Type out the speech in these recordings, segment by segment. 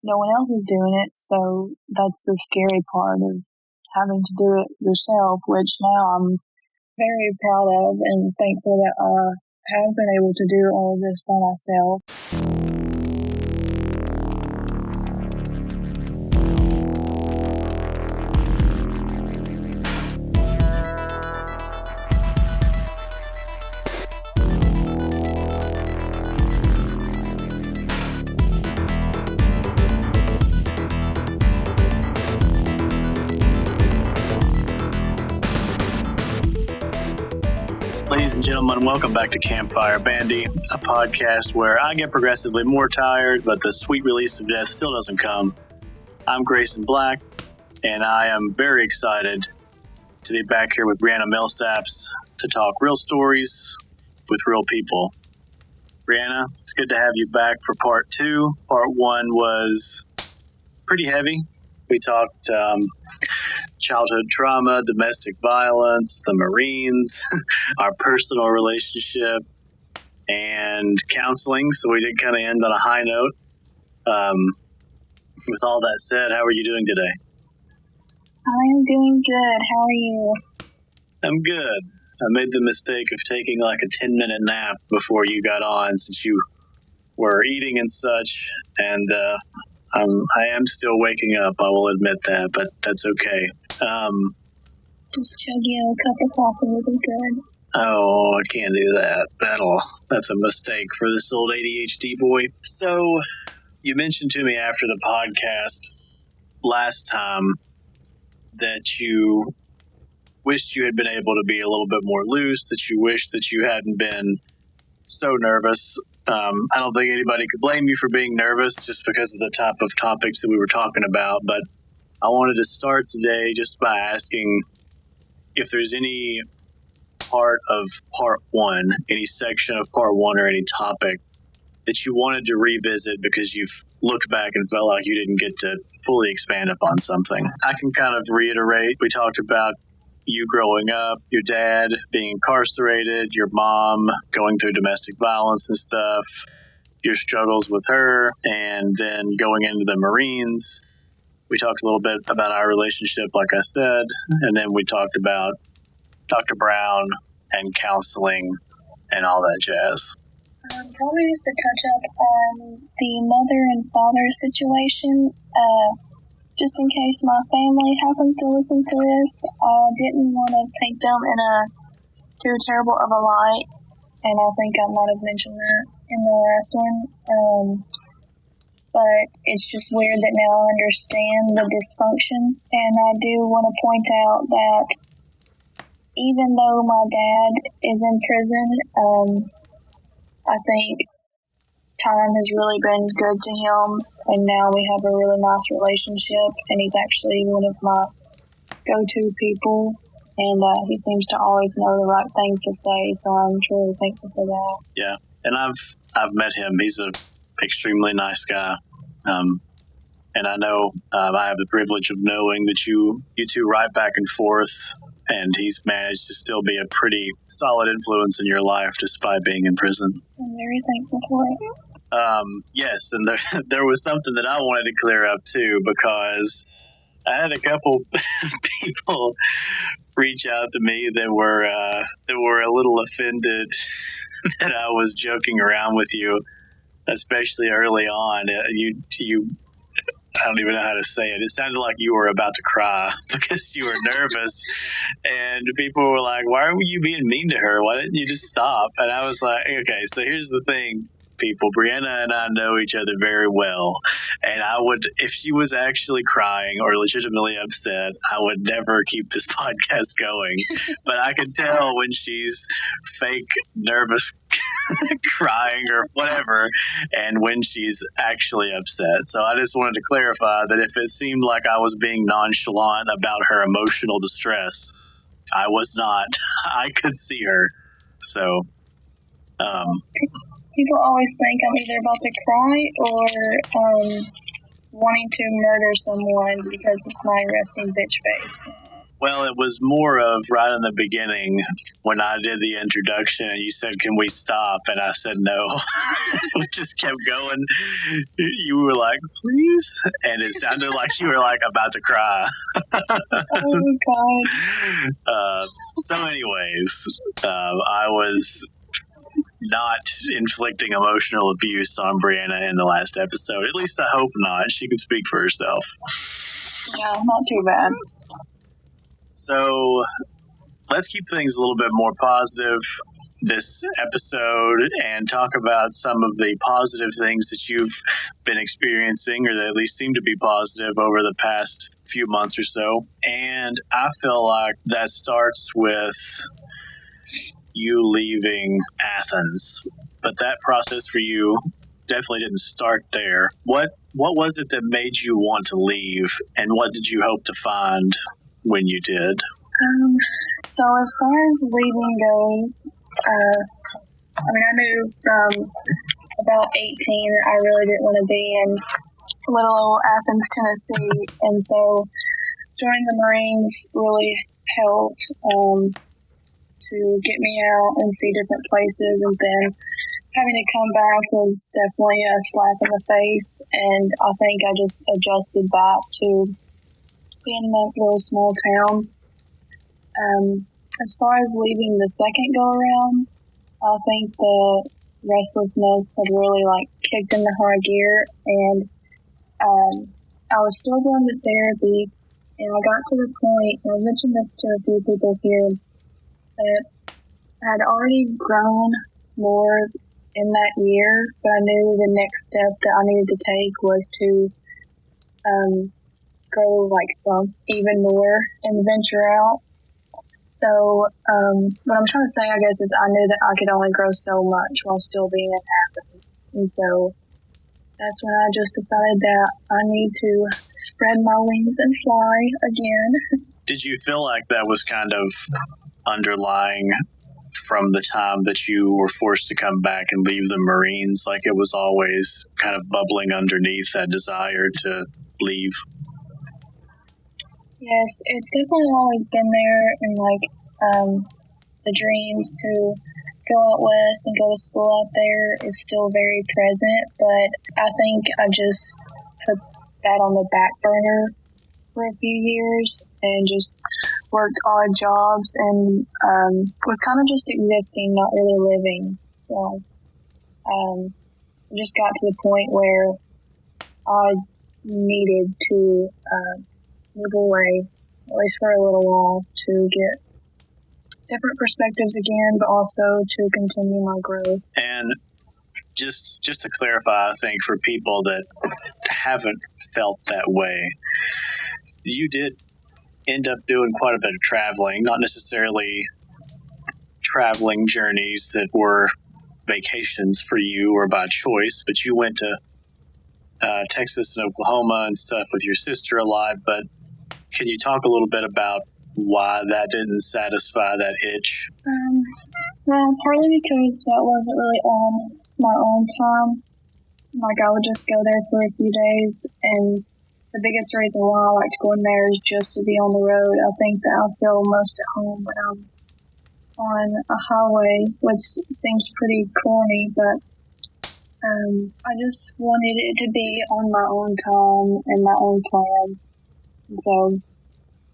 no one else is doing it, so that's the scary part of having to do it yourself, which now I'm very proud of and thankful that I have been able to do all of this by myself. Ladies and gentlemen, welcome back to Campfire Bandy, a podcast where I get progressively more tired, but the sweet release of death still doesn't come. I'm Grayson Black, and I am very excited to be back here with Brianna Millsaps to talk real stories with real people. Brianna, it's good to have you back for part 2. Part 1 was pretty heavy. We talked childhood trauma, domestic violence, the Marines, our personal relationship, and counseling. So we did kind of end on a high note. With all that said, how are you doing today? I am doing good. How are you? I'm good. I made the mistake of taking like a 10-minute nap before you got on since you were eating and such, and I am still waking up, I will admit that, but that's okay. Just chug you a cup of coffee would be good. Oh, I can't do that. That's a mistake for this old ADHD boy. So, you mentioned to me after the podcast last time that you wished you had been able to be a little bit more loose, that you wished that you hadn't been so nervous. I don't think anybody could blame you for being nervous just because of the type of topics that we were talking about, but I wanted to start today just by asking if there's any part of part 1, any section of part 1 or any topic that you wanted to revisit because you've looked back and felt like you didn't get to fully expand upon something. I can kind of reiterate, we talked about you growing up, your dad being incarcerated, your mom going through domestic violence and stuff, your struggles with her, and then going into the Marines. We talked a little bit about our relationship, like I said, and then we talked about Dr. Brown and counseling and all that jazz. Probably just to touch up on the mother and father situation. Just in case my family happens to listen to this, I didn't want to paint them in a too terrible of a light, and I think I might have mentioned that in the last one. But it's just weird that now I understand the dysfunction, and I do want to point out that even though my dad is in prison, I think time has really been good to him, and now we have a really nice relationship, and he's actually one of my go-to people, and he seems to always know the right things to say, so I'm truly thankful for that. Yeah, and I've met him. He's an extremely nice guy, and I know I have the privilege of knowing that you two write back and forth, and he's managed to still be a pretty solid influence in your life despite being in prison. I'm very thankful for it. Yes, and there was something that I wanted to clear up too, because I had a couple people reach out to me that were a little offended that I was joking around with you, especially early on. You I don't even know how to say it. It sounded like you were about to cry because you were nervous, and people were like, "Why were you being mean to her? Why didn't you just stop?" And I was like, "Okay, so here's the thing, people. Brianna and I know each other very well, and I would, if she was actually crying or legitimately upset, I would never keep this podcast going. But I can tell when she's fake nervous crying or whatever, and when she's actually upset. So I just wanted to clarify that if it seemed like I was being nonchalant about her emotional distress, I was not. I could see her. So, people always think I'm either about to cry or wanting to murder someone because of my resting bitch face. Well, it was more of right in the beginning when I did the introduction and you said, "Can we stop?" And I said no. We just kept going. You were like, "Please," and it sounded like you were like about to cry. Oh God. So anyways, I was not inflicting emotional abuse on Brianna in the last episode. At least I hope not. She can speak for herself. Yeah, not too bad. So let's keep things a little bit more positive this episode and talk about some of the positive things that you've been experiencing, or that at least seem to be positive over the past few months or so. And I feel like that starts with you leaving Athens. But that process for you definitely didn't start there. What was it that made you want to leave, and what did you hope to find when you did? So as far as leaving goes, I knew from about 18 I really didn't want to be in little old Athens, Tennessee, and so joining the Marines really helped to get me out and see different places, and then having to come back was definitely a slap in the face, and I think I just adjusted back to being in that little small town. As far as leaving the second go around, I think the restlessness had really kicked into high gear, and I was still going to therapy, and I got to the point, and I mentioned this to a few people here, that I had already grown more in that year, but I knew the next step that I needed to take was to go even more and venture out. So what I'm trying to say, I guess, is I knew that I could only grow so much while still being in Athens. And so that's when I just decided that I need to spread my wings and fly again. Did you feel like that was kind of underlying from the time that you were forced to come back and leave the Marines? Like it was always kind of bubbling underneath that desire to leave? Yes, it's definitely always been there, and the dreams to go out west and go to school out there is still very present, but I think I just put that on the back burner for a few years and just worked odd jobs and was kind of just existing, not really living. So I just got to the point where I needed to move away, at least for a little while, to get different perspectives again, but also to continue my growth. And just to clarify, I think for people that haven't felt that way, you did end up doing quite a bit of traveling, not necessarily traveling journeys that were vacations for you or by choice, but you went to Texas and Oklahoma and stuff with your sister a lot. But can you talk a little bit about why that didn't satisfy that itch? Well, partly because that wasn't really on my own time. I would just go there for a few days, and the biggest reason why I liked going there is just to be on the road. I think that I feel most at home when I'm on a highway, which seems pretty corny, but I just wanted it to be on my own time and my own plans. And so,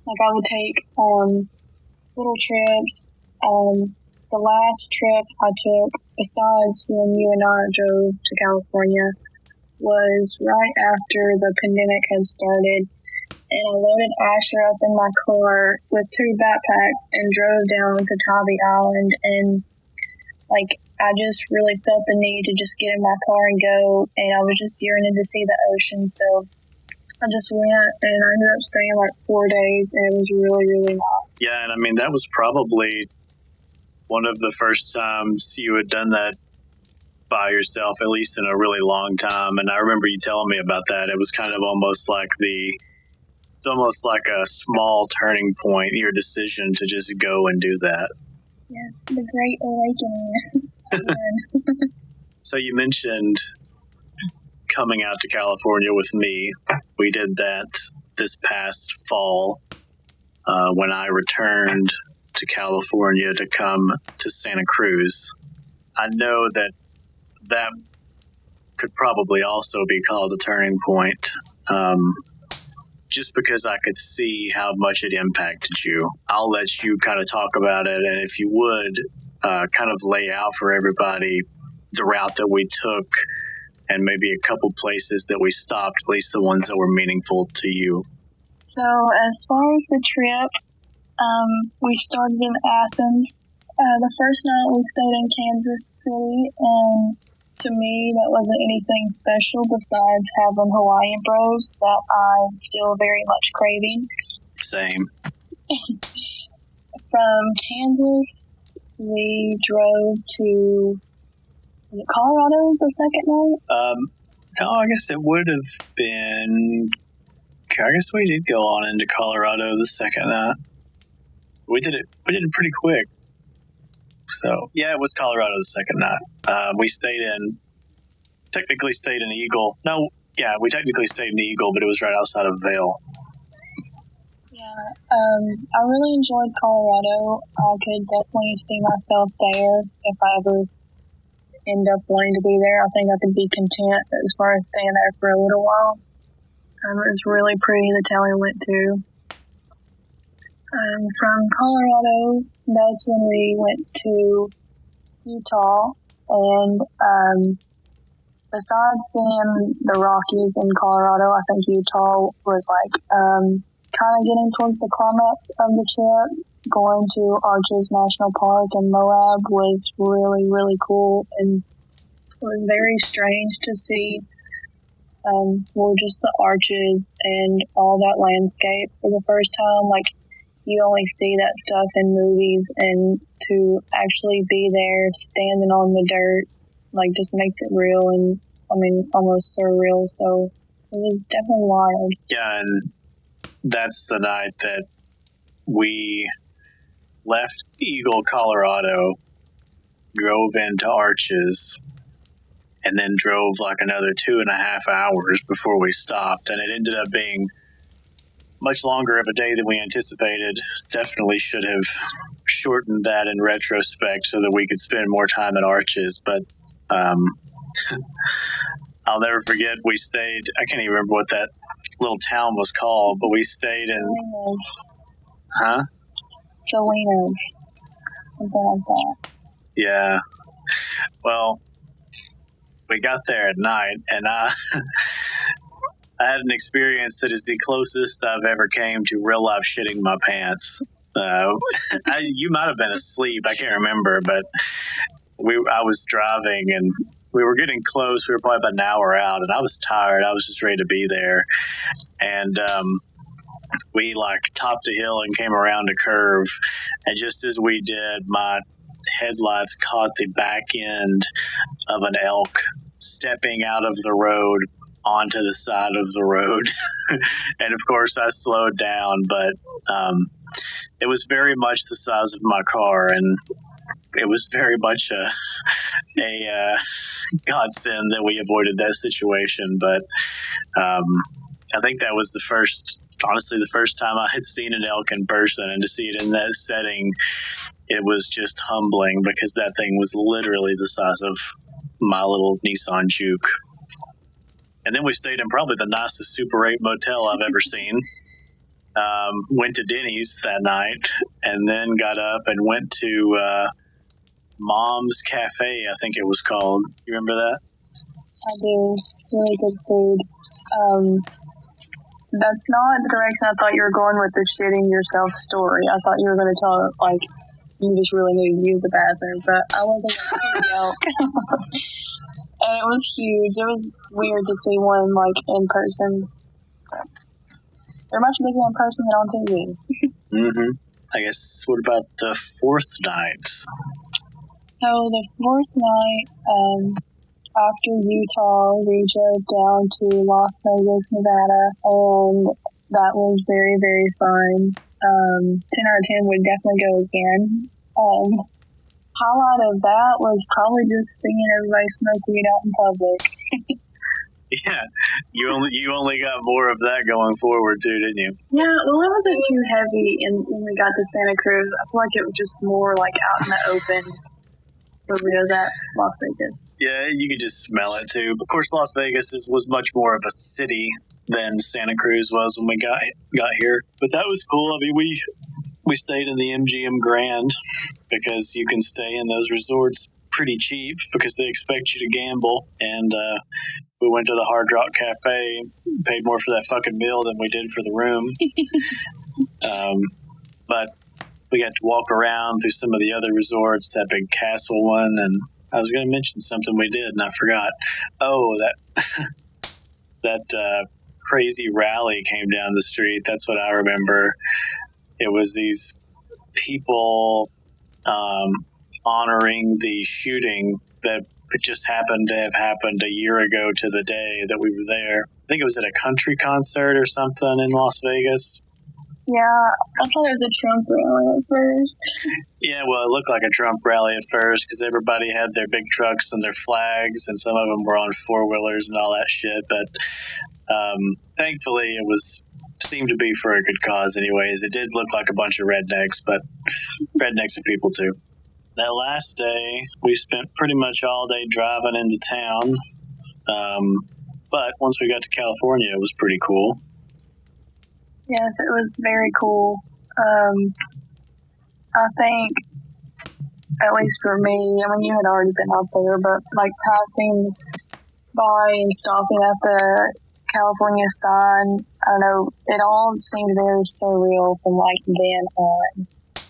I would take little trips. The last trip I took, besides when you and I drove to California, was right after the pandemic had started, and I loaded Asher up in my car with 2 backpacks and drove down to Tybee Island, and I just really felt the need to just get in my car and go, and I was just yearning to see the ocean, so I just went, and I ended up staying 4 days, and it was really, really nice. Yeah, and I mean, that was probably one of the first times you had done that by yourself, at least in a really long time. And I remember you telling me about that. It was kind of almost like it's almost like a small turning point in your decision to just go and do that. Yes, the Great Awakening. So you mentioned coming out to California with me. We did that this past fall when I returned to California to come to Santa Cruz. I know that could probably also be called a turning point, just because I could see how much it impacted you. I'll let you kind of talk about it, and if you would, kind of lay out for everybody the route that we took and maybe a couple places that we stopped, at least the ones that were meaningful to you. So as far as the trip, we started in Athens. The first night we stayed in Kansas City, and to me that wasn't anything special besides having Hawaiian bros that I'm still very much craving. Same. From Kansas, we drove to, was it Colorado the second night? No, I guess it would have been, I guess we did go on into Colorado the second night. We did it pretty quick. So, yeah, it was Colorado the second night. We technically stayed in Eagle. No, yeah, we technically stayed in Eagle, but it was right outside of Vail. Yeah, I really enjoyed Colorado. I could definitely see myself there if I ever end up wanting to be there. I think I could be content as far as staying there for a little while. It was really pretty, the town we went to. From Colorado, that's when we went to Utah, and besides seeing the Rockies in Colorado, I think Utah was like kind of getting towards the climax of the trip. Going to Arches National Park in Moab was really, really cool, and it was very strange to see just the arches and all that landscape for the first time. Like, you only see that stuff in movies, and to actually be there standing on the dirt, like, just makes it real and, I mean, almost surreal. So it was definitely wild. Yeah, and that's the night that we left Eagle, Colorado, drove into Arches, and then drove like another 2.5 hours before we stopped. And it ended up being much longer of a day than we anticipated. Definitely should have shortened that in retrospect so that we could spend more time at Arches. But I'll never forget, we stayed, I can't even remember what that little town was called, but we stayed in... Salinas. Huh? Salinas. Something like that. Yeah. Well, we got there at night, and I had an experience that is the closest I've ever came to real life shitting my pants. You might have been asleep. I can't remember, but I was driving, and we were getting close. We were probably about an hour out, and I was tired. I was just ready to be there. And we like topped a hill and came around a curve. And just as we did, my headlights caught the back end of an elk stepping out of the road onto the side of the road. And of course I slowed down, but it was very much the size of my car, and it was very much a godsend that we avoided that situation. But I think that was the first time I had seen an elk in person, and to see it in that setting, it was just humbling, because that thing was literally the size of my little Nissan Juke. And then we stayed in probably the nicest Super 8 motel I've ever seen. Went to Denny's that night, and then got up and went to Mom's Cafe, I think it was called. You remember that? I do. Really good food. That's not the direction I thought you were going with the shitting yourself story. I thought you were going to tell, like, you just really needed to use the bathroom, but I wasn't going to the elk. And it was huge. It was weird to see one, like, in person. They're much bigger in person than on TV. Mm-hmm. I guess, what about the fourth night? So the fourth night, after Utah, we drove down to Las Vegas, Nevada, and that was very, very fun. 10 out of 10 would definitely go again. Highlight of that was probably just seeing everybody smoke weed out in public. Yeah, you only got more of that going forward too, didn't you? Yeah, well, it wasn't too heavy, and when we got to Santa Cruz, I feel like it was just more like out in the open where we was at Las Vegas. Yeah, you could just smell it too. Of course, Las Vegas was much more of a city than Santa Cruz was when we got here, but that was cool. I mean, we stayed in the MGM Grand because you can stay in those resorts pretty cheap because they expect you to gamble, and we went to the Hard Rock Cafe, paid more for that fucking meal than we did for the room. But we got to walk around through some of the other resorts, that big castle one, and I was going to mention something we did, and I forgot. Oh, that crazy rally came down the street. That's what I remember. It was these people honoring the shooting that just happened to have happened a year ago to the day that we were there. I think it was at a country concert or something in Las Vegas. Yeah, I thought it was a Trump rally at first. Yeah, well, it looked like a Trump rally at first because everybody had their big trucks and their flags, and some of them were on four-wheelers and all that shit. But thankfully, seemed to be for a good cause anyways. It did look like a bunch of rednecks, but rednecks are people too. That last day, we spent pretty much all day driving into town. But once we got to California, it was pretty cool. Yes, it was very cool. I think, at least for me, I mean, you had already been out there, but like passing by and stopping at the California sign, I don't know, it all seemed very surreal from like then on.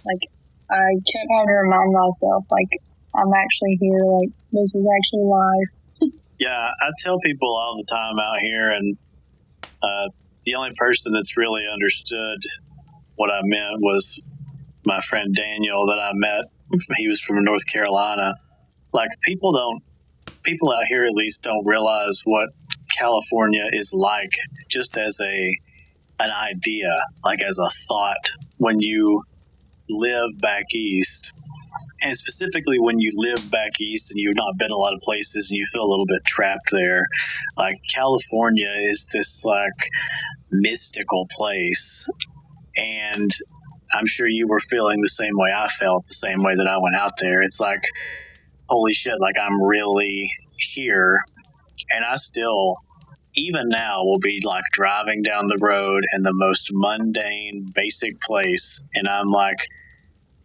Like, I kept having to remind myself, like, I'm actually here, like, this is actually life. Yeah, I tell people all the time out here, and the only person that's really understood what I meant was my friend Daniel that I met. He was from North Carolina. Like, people out here at least don't realize what California is like just as an idea, like as a thought when you live back east. And specifically when you live back east and you've not been a lot of places and you feel a little bit trapped there, like California is this like mystical place. And I'm sure you were feeling the same way I felt, the same way that I went out there. It's like, holy shit, like I'm really here. And I still, even now, will be like driving down the road in the most mundane, basic place. And I'm like,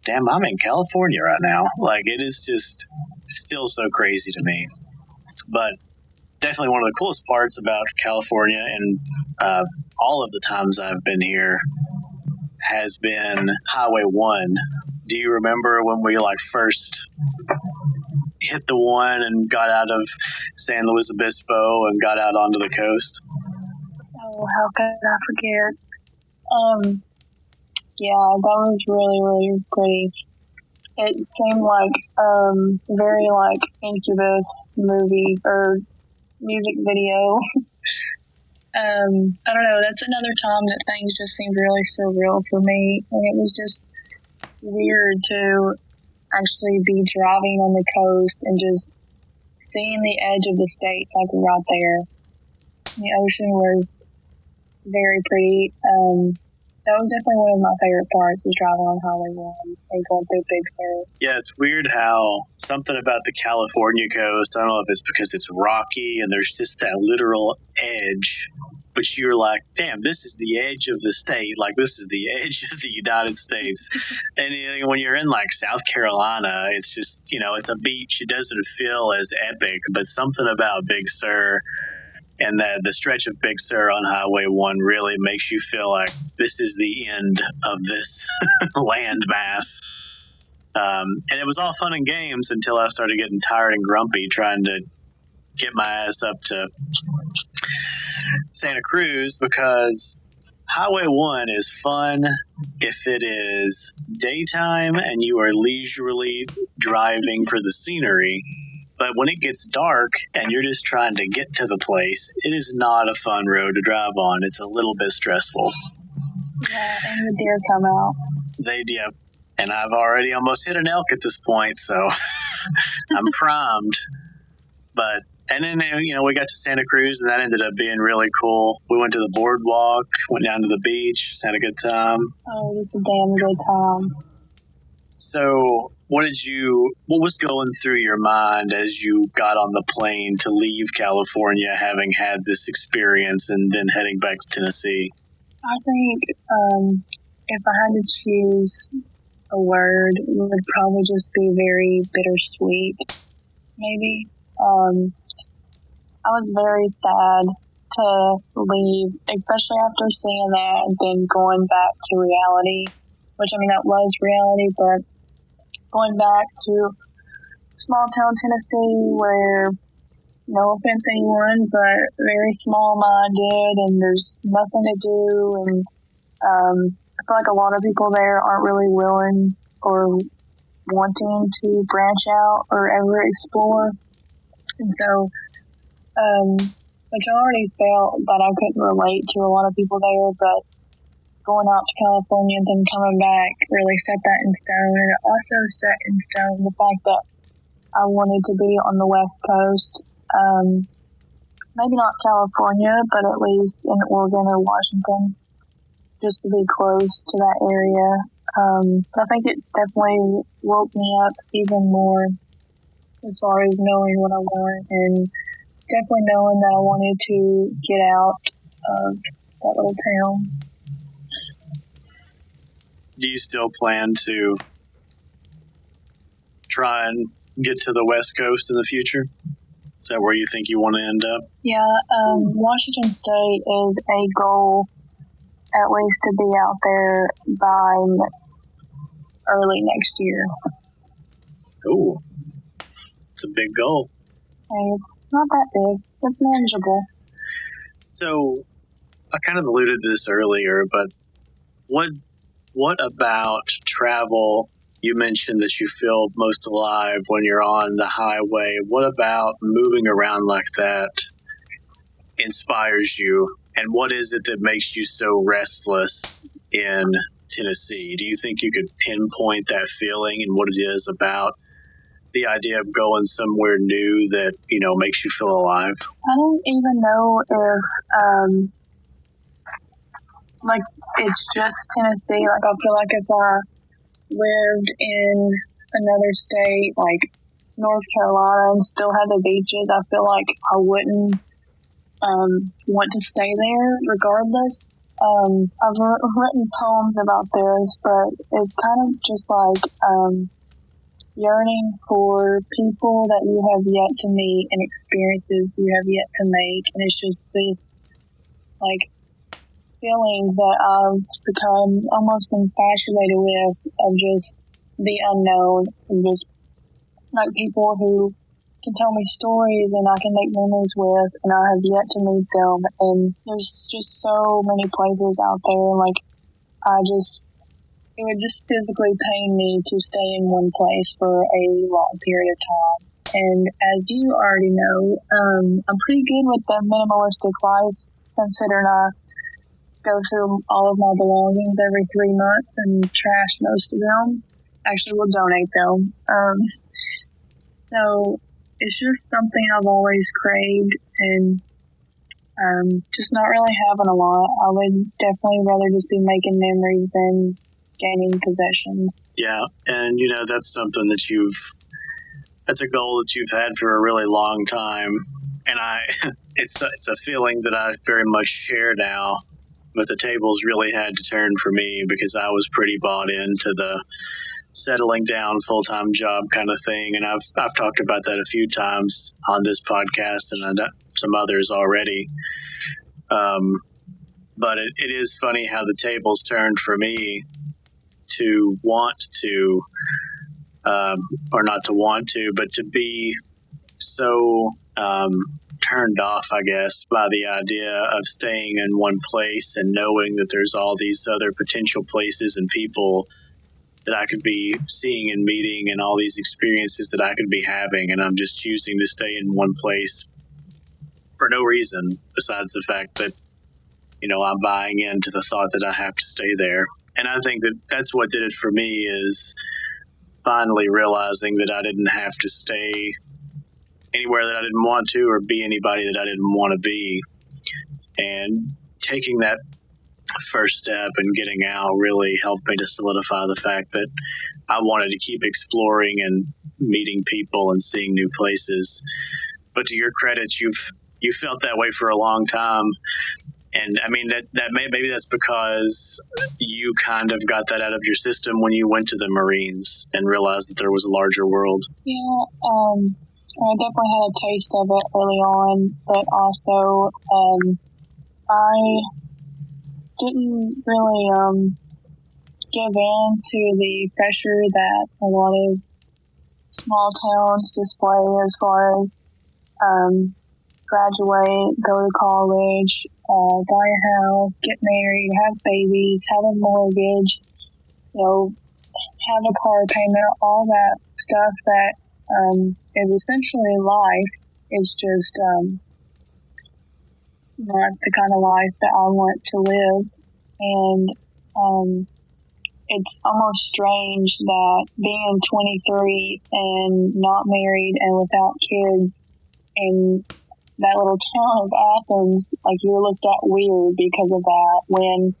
damn, I'm in California right now. Like, it is just still so crazy to me. But definitely one of the coolest parts about California and all of the times I've been here has been Highway 1. Do you remember when we like first hit the one and got out of San Luis Obispo and got out onto the coast? Oh, how could I forget? Yeah, that was really, really pretty. It seemed like very like Incubus movie or music video. I don't know, that's another time that things just seemed really surreal for me. And it was just weird to actually be driving on the coast and just seeing the edge of the states like right there. The ocean was very pretty. That was definitely one of my favorite parts, was driving on Highway 1 and going through Big Sur. Yeah, it's weird how something about the California coast, I don't know if it's because it's rocky and there's just that literal edge, but you're like, damn, this is the edge of the state. Like, this is the edge of the United States. And when you're in, like, South Carolina, it's just, it's a beach. It doesn't feel as epic, but something about Big Sur and the stretch of Big Sur on Highway 1 really makes you feel like this is the end of this landmass. And it was all fun and games until I started getting tired and grumpy trying to get my ass up to Santa Cruz, because Highway 1 is fun if it is daytime and you are leisurely driving for the scenery. But when it gets dark and you're just trying to get to the place, it is not a fun road to drive on. It's a little bit stressful. Yeah, and the deer come out. Yep. And I've already almost hit an elk at this point, so I'm primed. But And then, we got to Santa Cruz, and that ended up being really cool. We went to the boardwalk, went down to the beach, had a good time. Oh, it was a damn good time. So, what was going through your mind as you got on the plane to leave California, having had this experience and then heading back to Tennessee? I think if I had to choose a word, it would probably just be very bittersweet, maybe. I was very sad to leave, especially after seeing that and then going back to reality, which, that was reality, but going back to small town Tennessee where, no offense to anyone, but very small-minded and there's nothing to do, and I feel like a lot of people there aren't really willing or wanting to branch out or ever explore. And so, which I already felt that I couldn't relate to a lot of people there, but going out to California and then coming back really set that in stone. And it also set in stone the fact that I wanted to be on the West Coast, maybe not California, but at least in Oregon or Washington, just to be close to that area. I think it definitely woke me up even more as far as knowing what I want, and definitely knowing that I wanted to get out of that little town. Do you still plan to try and get to the West Coast in the future? Is that where you think you want to end up? Yeah, Washington State is a goal, at least to be out there by early next year. Ooh, it's a big goal. Hey, it's not that big. It's manageable. So, I kind of alluded to this earlier, but what about travel? You mentioned that you feel most alive when you're on the highway. What about moving around like that inspires you? And what is it that makes you so restless in Tennessee? Do you think you could pinpoint that feeling and what it is about the idea of going somewhere new that, makes you feel alive? I don't even know if, it's just Tennessee. I feel like if I lived in another state, like North Carolina, and still had the beaches, I feel like I wouldn't want to stay there regardless. I've written poems about this, but it's kind of just like yearning for people that you have yet to meet and experiences you have yet to make. And it's just this, feelings that I've become almost infatuated with, of just the unknown, and just people who can tell me stories and I can make memories with, and I have yet to meet them. And there's just so many places out there, and it would just physically pain me to stay in one place for a long period of time. And as you already know, I'm pretty good with the minimalistic life, considering I go through all of my belongings every 3 months and trash most of them. Actually, we'll donate them. So it's just something I've always craved, and just not really having a lot. I would definitely rather just be making memories than gaining possessions. Yeah, and that's something that that's a goal that you've had for a really long time, and it's a feeling that I very much share now. But the tables really had to turn for me because I was pretty bought into the settling down full-time job kind of thing, and I've talked about that a few times on this podcast and some others already. But it is funny how the tables turned for me to want to, or not to want to, but to be so turned off, I guess, by the idea of staying in one place and knowing that there's all these other potential places and people that I could be seeing and meeting, and all these experiences that I could be having, and I'm just choosing to stay in one place for no reason besides the fact that, I'm buying into the thought that I have to stay there. And I think that that's what did it for me, is finally realizing that I didn't have to stay anywhere that I didn't want to or be anybody that I didn't want to be. And taking that first step and getting out really helped me to solidify the fact that I wanted to keep exploring and meeting people and seeing new places. But to your credit, you felt that way for a long time. And I mean, maybe that's because you kind of got that out of your system when you went to the Marines and realized that there was a larger world. Yeah, I definitely had a taste of it early on, but also I didn't really give in to the pressure that a lot of small towns display as far as graduate, go to college, buy a house, get married, have babies, have a mortgage, have a car payment, all that stuff that is essentially life is just not the kind of life that I want to live. And it's almost strange that being 23 and not married and without kids in that little town of Athens, like, you're looked at weird because of that, when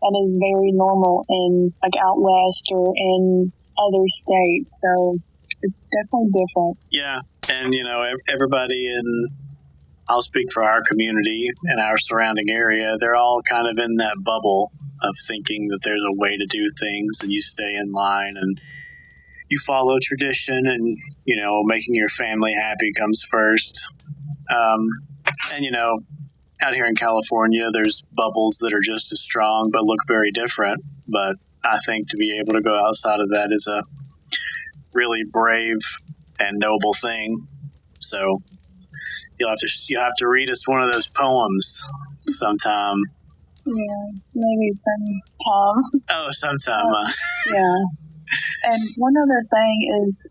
that is very normal in, like, out west or in other states. So it's definitely different. Yeah, and everybody I'll speak for our community and our surrounding area, they're all kind of in that bubble of thinking that there's a way to do things, and you stay in line and you follow tradition, and making your family happy comes first. And out here in California, there's bubbles that are just as strong but look very different. But I think to be able to go outside of that is a really brave and noble thing. So you'll have to read us one of those poems sometime. Yeah, maybe sometime. Oh, sometime. Yeah. And one other thing is,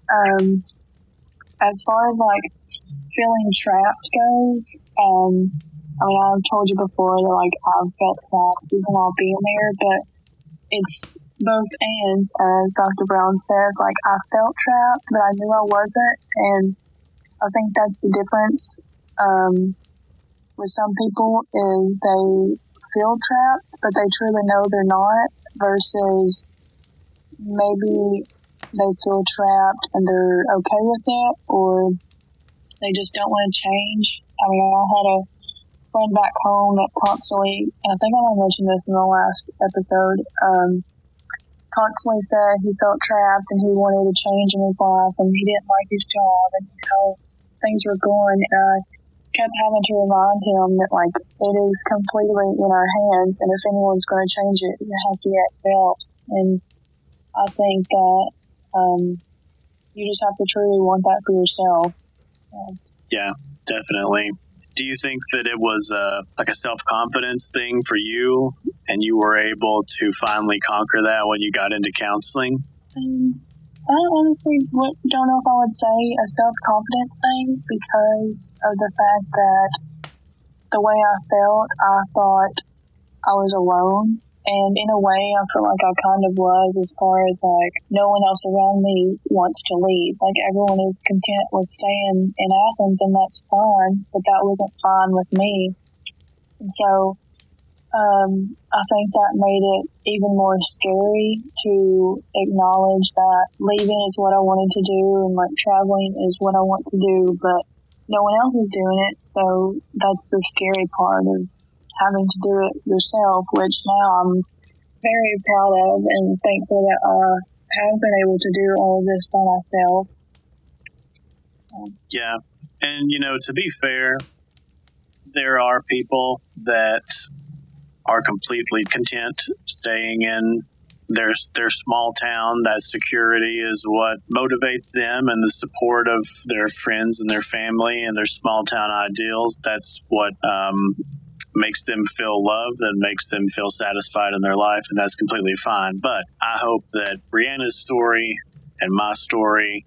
as far as like feeling trapped goes, I mean, I've told you before that like I've felt trapped even while being there, but it's both ands, as Dr. Brown says. Like, I felt trapped, but I knew I wasn't, and I think that's the difference with some people, is they feel trapped, but they truly know they're not, versus maybe they feel trapped and they're okay with it, or they just don't want to change. I mean, I had a friend back home that constantly, and I think I mentioned this in the last episode, constantly said he felt trapped and he wanted a change in his life and he didn't like his job and how things were going. And I kept having to remind him that, like, it is completely in our hands, and if anyone's going to change it, it has to be ourselves. And I think that you just have to truly want that for yourself. Yeah, definitely. Do you think that it was like a self-confidence thing for you, and you were able to finally conquer that when you got into counseling? I honestly don't know if I would say a self-confidence thing, because of the fact that the way I felt, I thought I was alone. And in a way, I feel like I kind of was, as far as, like, no one else around me wants to leave. Like, everyone is content with staying in Athens, and that's fine, but that wasn't fine with me. And so I think that made it even more scary to acknowledge that leaving is what I wanted to do, and, like, traveling is what I want to do, but no one else is doing it. So that's the scary part of having to do it yourself, which now I'm very proud of and thankful that I have been able to do all of this by myself. Yeah. And, to be fair, there are people that are completely content staying in their small town. That security is what motivates them, and the support of their friends and their family and their small town ideals. That's what makes them feel loved and makes them feel satisfied in their life, and that's completely fine. But I hope that Brianna's story and my story,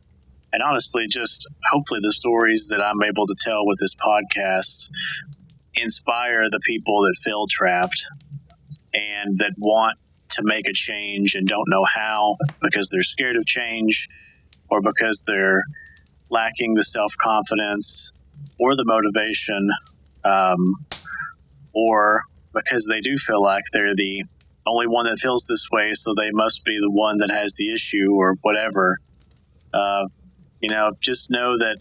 and honestly just hopefully the stories that I'm able to tell with this podcast, inspire the people that feel trapped and that want to make a change and don't know how, because they're scared of change or because they're lacking the self-confidence or the motivation, or because they do feel like they're the only one that feels this way, so they must be the one that has the issue or whatever. Just know that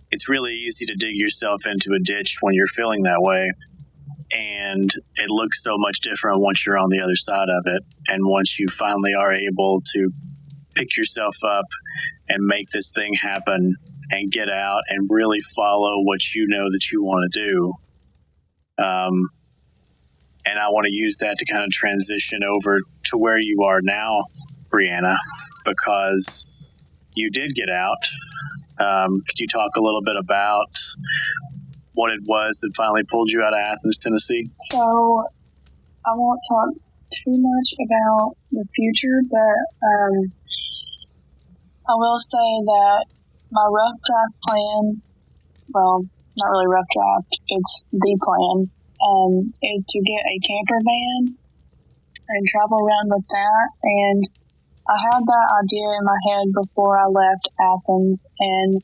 it's really easy to dig yourself into a ditch when you're feeling that way. And it looks so much different once you're on the other side of it. And once you finally are able to pick yourself up and make this thing happen and get out and really follow what you know that you want to do. And I want to use that to kind of transition over to where you are now, Brianna, because you did get out. Could you talk a little bit about what it was that finally pulled you out of Athens, Tennessee? So I won't talk too much about the future, but I will say that my rough draft plan, well, not really rough draft, it's the plan, is to get a camper van and travel around with that. And I had that idea in my head before I left Athens, and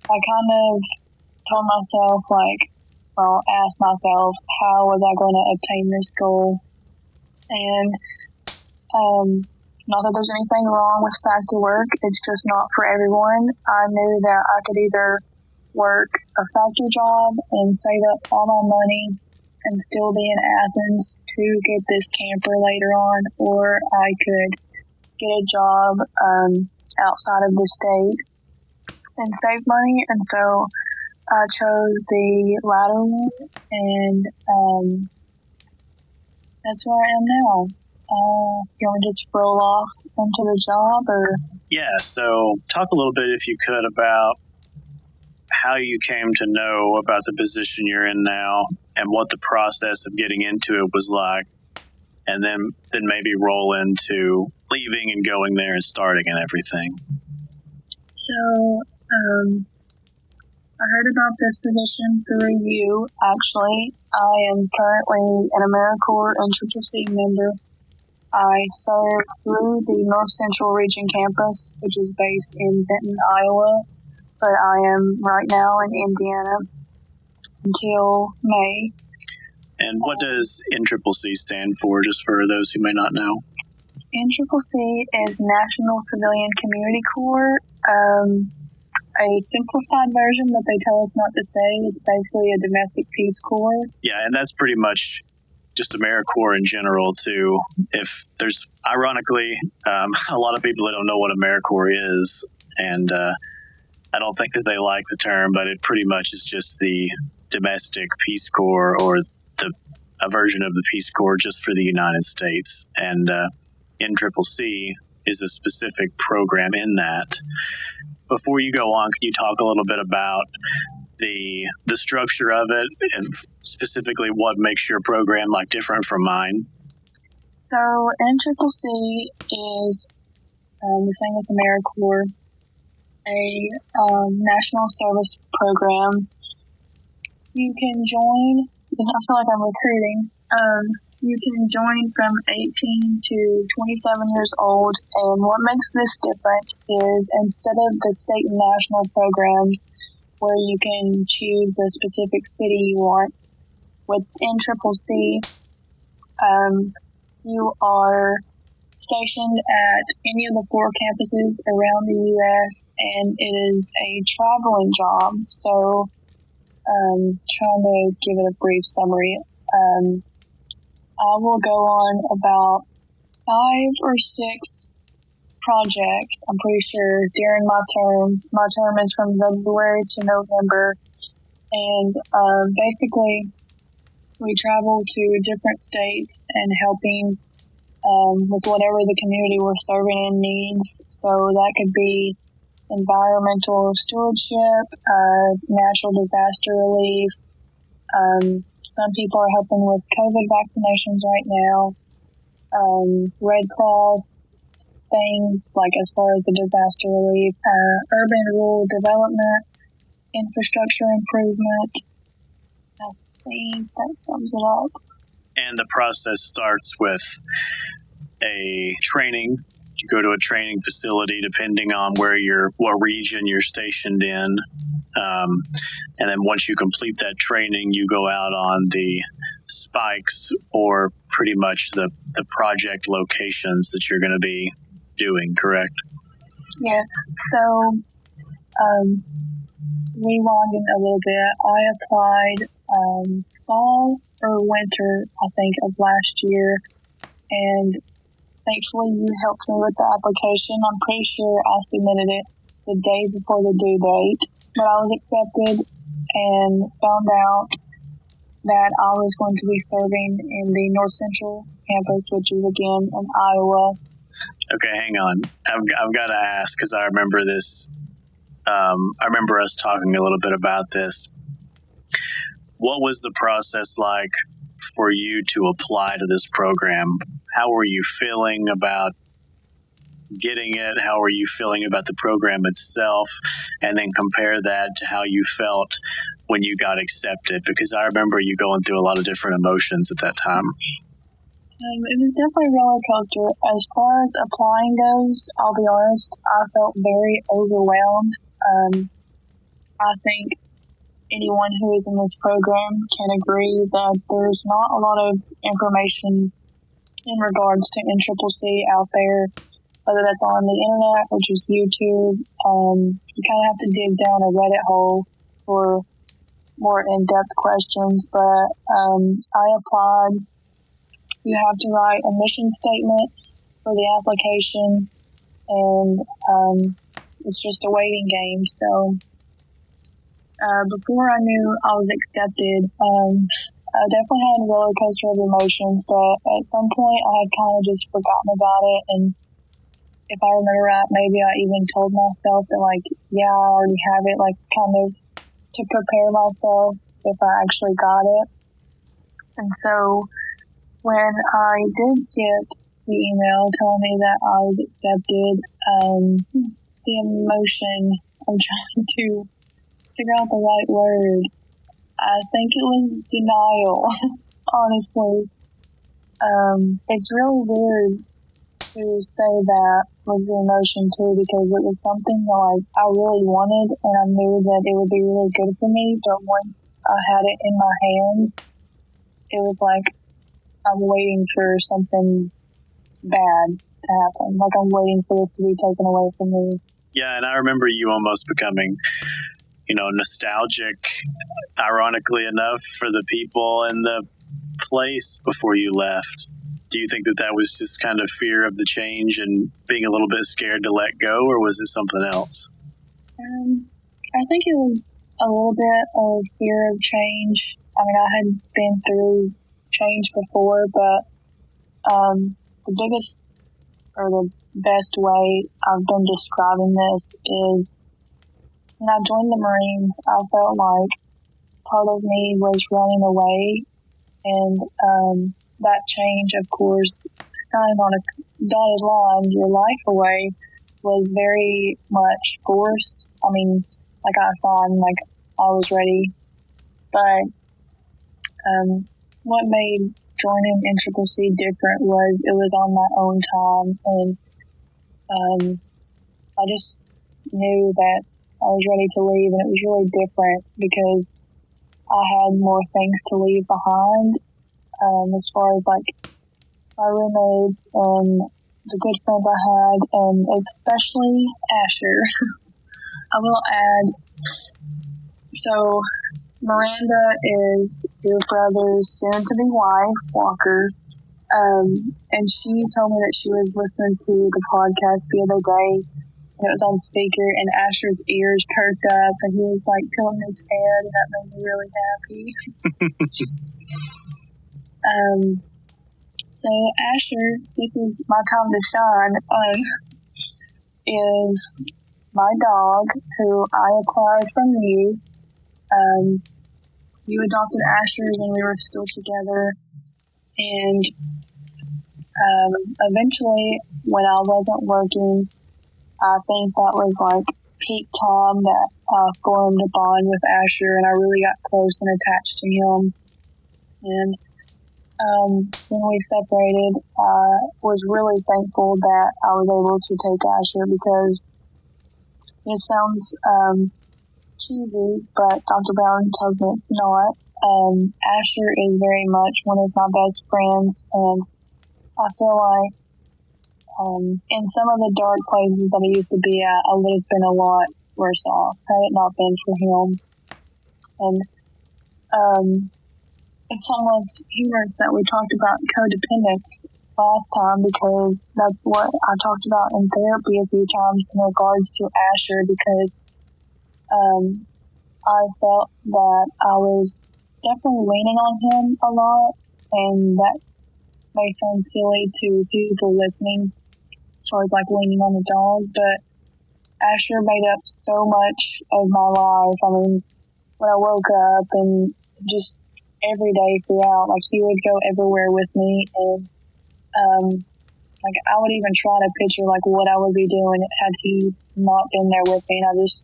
I kind of told myself, asked myself, how was I going to obtain this goal? And not that there's anything wrong with factory work, it's just not for everyone. I knew that I could either work a factory job and save up all my money and still be in Athens to get this camper later on, or I could get a job outside of the state and save money. And so I chose the latter one, and that's where I am now. You want to just roll off into the job, or? Yeah, so talk a little bit, if you could, about how you came to know about the position you're in now and what the process of getting into it was like, and then maybe roll into leaving and going there and starting and everything. So, I heard about this position through you, actually. I am currently an AmeriCorps NCCC member. I serve through the North Central Region campus, which is based in Benton, Iowa, but I am right now in Indiana until May. And what does NCCC stand for, just for those who may not know? NCCC is National Civilian Community Corps, a simplified version that they tell us not to say. It's basically a domestic peace corps. Yeah, and that's pretty much just AmeriCorps in general, too. If there's, ironically, a lot of people that don't know what AmeriCorps is, and I don't think that they like the term, but it pretty much is just the domestic peace corps, or a version of the Peace Corps just for the United States. And NCCC is a specific program in that. Before you go on, could you talk a little bit about the structure of it, and specifically what makes your program different from mine? So NCCC is the same as AmeriCorps, a national service program. You can join. I feel like I'm recruiting. You can join from 18 to 27 years old, and what makes this different is instead of the state and national programs where you can choose the specific city you want, with NCCC, you are stationed at any of the 4 campuses around the U.S., and it is a traveling job. So, trying to give it a brief summary, I will go on about 5 or 6 projects, I'm pretty sure, during my term. My term is from February to November, and basically we travel to different states and helping with whatever the community we're serving in needs. So that could be environmental stewardship, natural disaster relief. Some people are helping with COVID vaccinations right now. Red Cross things, as far as the disaster relief, urban and rural development, infrastructure improvement. I think that sums it up. And the process starts with a training you go to a training facility depending on what region you're stationed in. And then once you complete that training, you go out on the spikes or pretty much the project locations that you're going to be doing, correct? Yes. So, rewinding a little bit, I applied fall or winter, I think, of last year, and thankfully you helped me with the application. I'm pretty sure I submitted it the day before the due date, but I was accepted and found out that I was going to be serving in the North Central campus, which is again in Iowa. Okay, hang on. I've got to ask because I remember this. I remember us talking a little bit about this. What was the process like for you to apply to this program? How were you feeling about getting it? How were you feeling about the program itself? And then compare that to how you felt when you got accepted, because I remember you going through a lot of different emotions at that time. It was definitely a roller coaster. As far as applying goes, I'll be honest, I felt very overwhelmed. I think anyone who is in this program can agree that there's not a lot of information in regards to NCCC out there, whether that's on the internet or just YouTube. You kind of have to dig down a Reddit hole for more in-depth questions, but I applied. You have to write a mission statement for the application, and it's just a waiting game. So before I knew I was accepted, I definitely had a roller coaster of emotions, but at some point I had kind of just forgotten about it. And if I remember right, maybe I even told myself that, like, yeah, I already have it, like, kind of to prepare myself if I actually got it. And so when I did get the email telling me that I was accepted, the emotion, I'm trying to figure out the right word. I think it was denial, honestly. It's really weird to say that was the emotion too, because it was something that, like, I really wanted, and I knew that it would be really good for me, but once I had it in my hands, it was like I'm waiting for something bad to happen. Like I'm waiting for this to be taken away from me. Yeah, and I remember you almost becoming, nostalgic, ironically enough, for the people and the place before you left. Do you think that was just kind of fear of the change and being a little bit scared to let go, or was it something else? I think it was a little bit of fear of change. I mean, I had been through change before, but the biggest or the best way I've been describing this is when I joined the Marines, I felt like part of me was running away, and that change, of course, signing on a dotted line your life away, was very much forced. I mean, like I signed, like I was ready, but what made joining NCCC different was it was on my own time, and I just knew that I was ready to leave, and it was really different because I had more things to leave behind, as far as like my roommates and the good friends I had, and especially Asher. I will add, so Miranda is your brother's soon-to-be wife, Walker, and she told me that she was listening to the podcast the other day, and it was on speaker, and Asher's ears perked up, and he was like tilting his head, and that made me really happy. So Asher, this is my time to shine, is my dog who I acquired from you. You adopted Asher when we were still together, and eventually when I wasn't working, I think that was like peak time that I formed a bond with Asher, and I really got close and attached to him. And when we separated, I was really thankful that I was able to take Asher because it sounds cheesy, but Dr. Brown tells me it's not. Asher is very much one of my best friends, and I feel like in some of the dark places that I used to be at, I would have been a lot worse off had it not been for him. And it's almost humorous that we talked about codependence last time because that's what I talked about in therapy a few times in regards to Asher because I felt that I was definitely leaning on him a lot, and that may sound silly to people listening as far as like leaning on the dog, but Asher made up so much of my life. I mean, when I woke up and just every day throughout, like he would go everywhere with me, and like I would even try to picture like what I would be doing had he not been there with me, and I just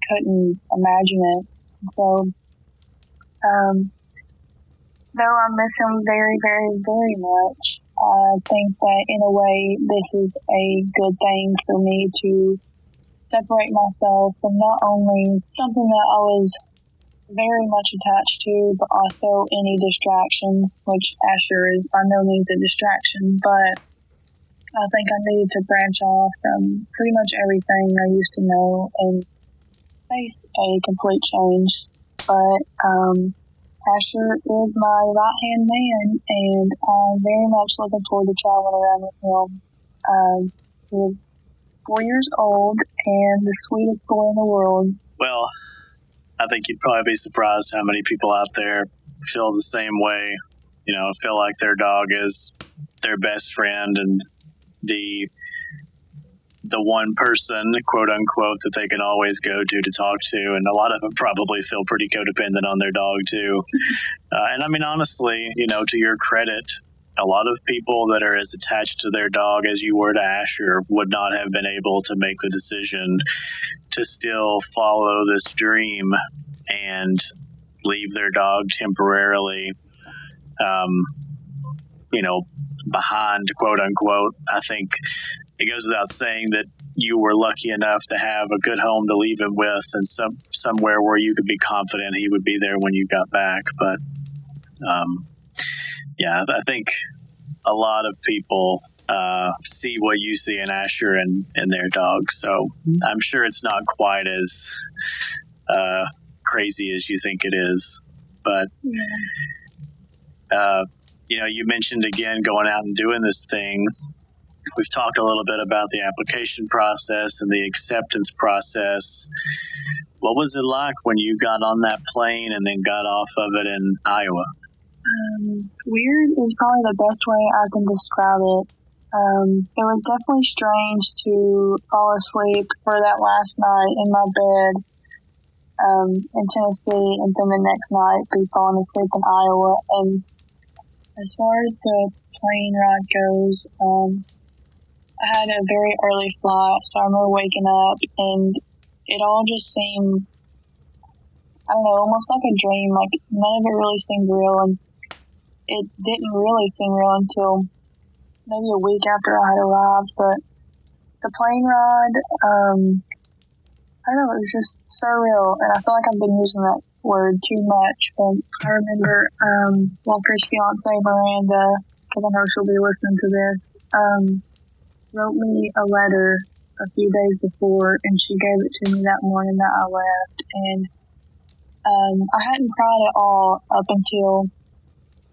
couldn't imagine it. So, though I miss him very, very, very much, I think that in a way this is a good thing for me to separate myself from not only something that I was very much attached to, but also any distractions, which Asher is by no means a distraction, but I think I needed to branch off from pretty much everything I used to know and face a complete change. But Asher is my right-hand man, and I'm very much looking forward to traveling around with him. He's 4 years old and the sweetest boy in the world. Well, I think you'd probably be surprised how many people out there feel the same way, feel like their dog is their best friend and the one person, quote unquote, that they can always go to talk to. And a lot of them probably feel pretty codependent on their dog too. And I mean, honestly, to your credit, a lot of people that are as attached to their dog as you were to Asher would not have been able to make the decision to still follow this dream and leave their dog temporarily, behind, quote unquote. I think it goes without saying that you were lucky enough to have a good home to leave him with and somewhere where you could be confident he would be there when you got back. But I think a lot of people see what you see in Asher and their dog. So I'm sure it's not quite as crazy as you think it is. But, you mentioned again going out and doing this thing. We've talked a little bit about the application process and the acceptance process. What was it like when you got on that plane and then got off of it in Iowa? Weird is probably the best way I can describe it. It was definitely strange to fall asleep for that last night in my bed in Tennessee, and then the next night be falling asleep in Iowa. And as far as the plane ride goes, I had a very early flight, so I remember waking up and it all just seemed, I don't know, almost like a dream. Like none of it really seemed real, and it didn't really seem real until maybe a week after I had arrived. But the plane ride, I don't know, it was just surreal, and I feel like I've been using that word too much. But I remember Walker's fiance Miranda, because I know she'll be listening to this, wrote me a letter a few days before, and she gave it to me that morning that I left. And I hadn't cried at all up until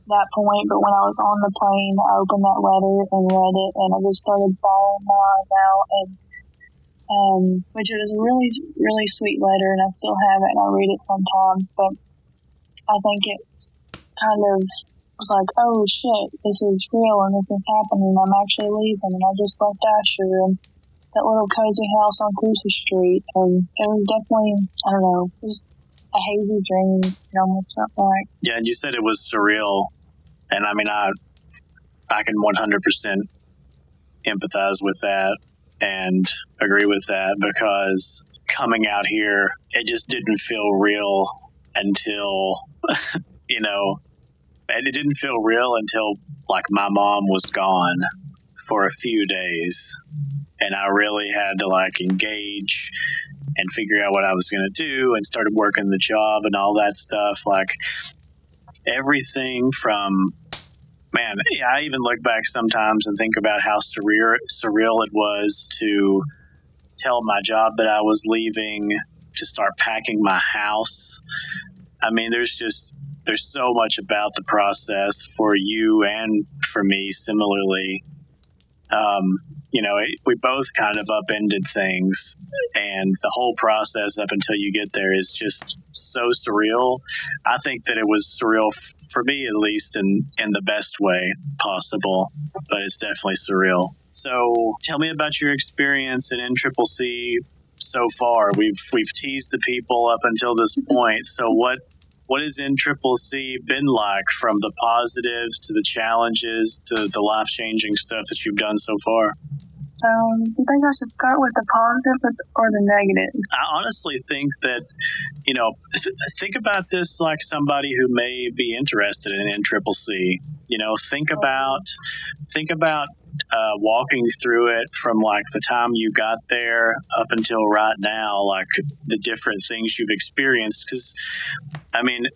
that point, but when I was on the plane, I opened that letter and read it, and I just started bawling my eyes out. And which is a really, really sweet letter, and I still have it, and I read it sometimes. But I think it kind of was like, oh shit, this is real and this is happening. I'm actually leaving, and I just left Asher and that little cozy house on Cruiser Street. And it was definitely, I don't know, just a hazy dream. It almost felt like. Yeah, and you said it was surreal, and I mean, I can 100% empathize with that and agree with that, because coming out here, it just didn't feel real until And it didn't feel real until like my mom was gone for a few days. And I really had to like engage and figure out what I was going to do and started working the job and all that stuff. Like everything from, man, I even look back sometimes and think about how surreal it was to tell my job that I was leaving, to start packing my house. I mean, there's so much about the process for you and for me similarly. We both kind of upended things, and the whole process up until you get there is just so surreal. I think that it was surreal for me, at least in the best way possible, but it's definitely surreal. So tell me about your experience in NCCC so far. We've teased the people up until this point. So what has NCCC been like, from the positives to the challenges to the life-changing stuff that you've done so far? You think I should start with the positives or the negatives? I honestly think that, think about this like somebody who may be interested in NCCC. Think about walking through it from like the time you got there up until right now, like the different things you've experienced. Because, I mean,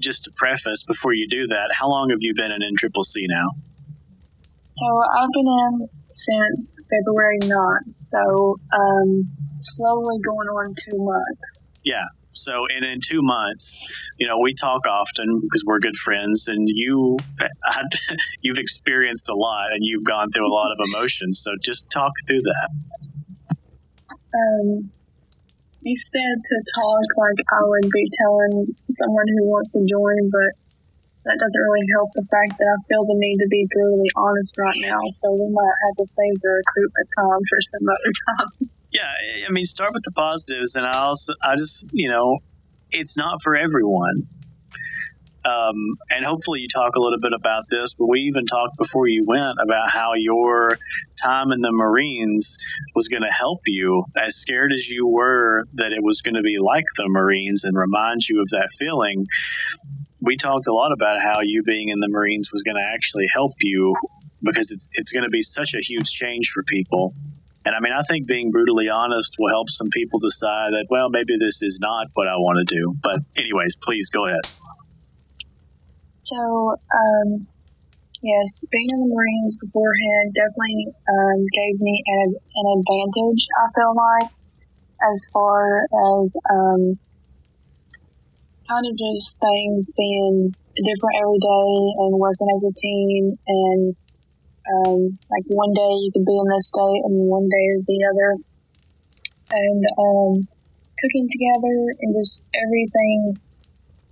just to preface before you do that, how long have you been in NCCC now? So I've been in since February 9th, so slowly going on 2 months. Yeah. So, and in 2 months, we talk often because we're good friends, and you've experienced a lot and you've gone through a lot of emotions. So just talk through that. You said to talk like I would be telling someone who wants to join, but that doesn't really help the fact that I feel the need to be brutally honest right now. So we might have to save the recruitment time for some other time. Yeah, I mean, start with the positives, and I just, it's not for everyone. And hopefully you talk a little bit about this, but we even talked before you went about how your time in the Marines was going to help you. As scared as you were that it was going to be like the Marines and remind you of that feeling, we talked a lot about how you being in the Marines was going to actually help you, because it's going to be such a huge change for people. And I mean, I think being brutally honest will help some people decide that, well, maybe this is not what I want to do. But anyways, please go ahead. So, yes, being in the Marines beforehand definitely gave me an advantage, I feel like, as far as kind of just things being different every day and working as a team, and like one day you could be in this state and one day the other, and cooking together and just everything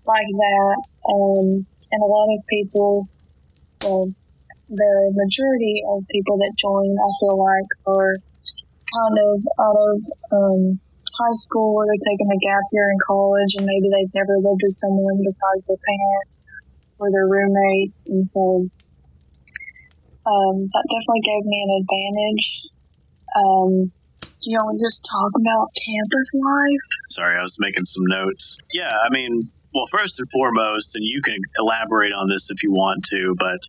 like that. And a lot of people, well, the majority of people that join, I feel like, are kind of out of high school, or they're taking a gap year in college, and maybe they've never lived with someone besides their parents or their roommates. And so that definitely gave me an advantage. Do you want to just talk about campus life? Sorry, I was making some notes. Yeah, I mean, well, first and foremost, and you can elaborate on this if you want to, but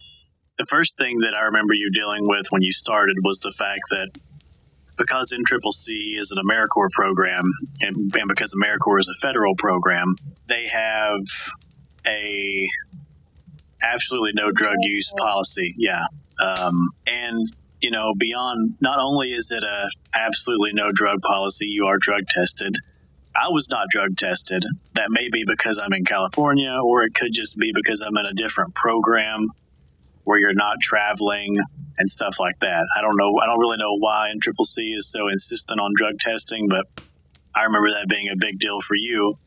the first thing that I remember you dealing with when you started was the fact that because NCCC is an AmeriCorps program, and because AmeriCorps is a federal program, they have a absolutely no drug use policy. Yeah. And, beyond, not only is it a absolutely no drug policy, you are drug tested. I was not drug tested. That may be because I'm in California, or it could just be because I'm in a different program where you're not traveling and stuff like that. I don't know. I don't really know why NCCC is so insistent on drug testing, but I remember that being a big deal for you.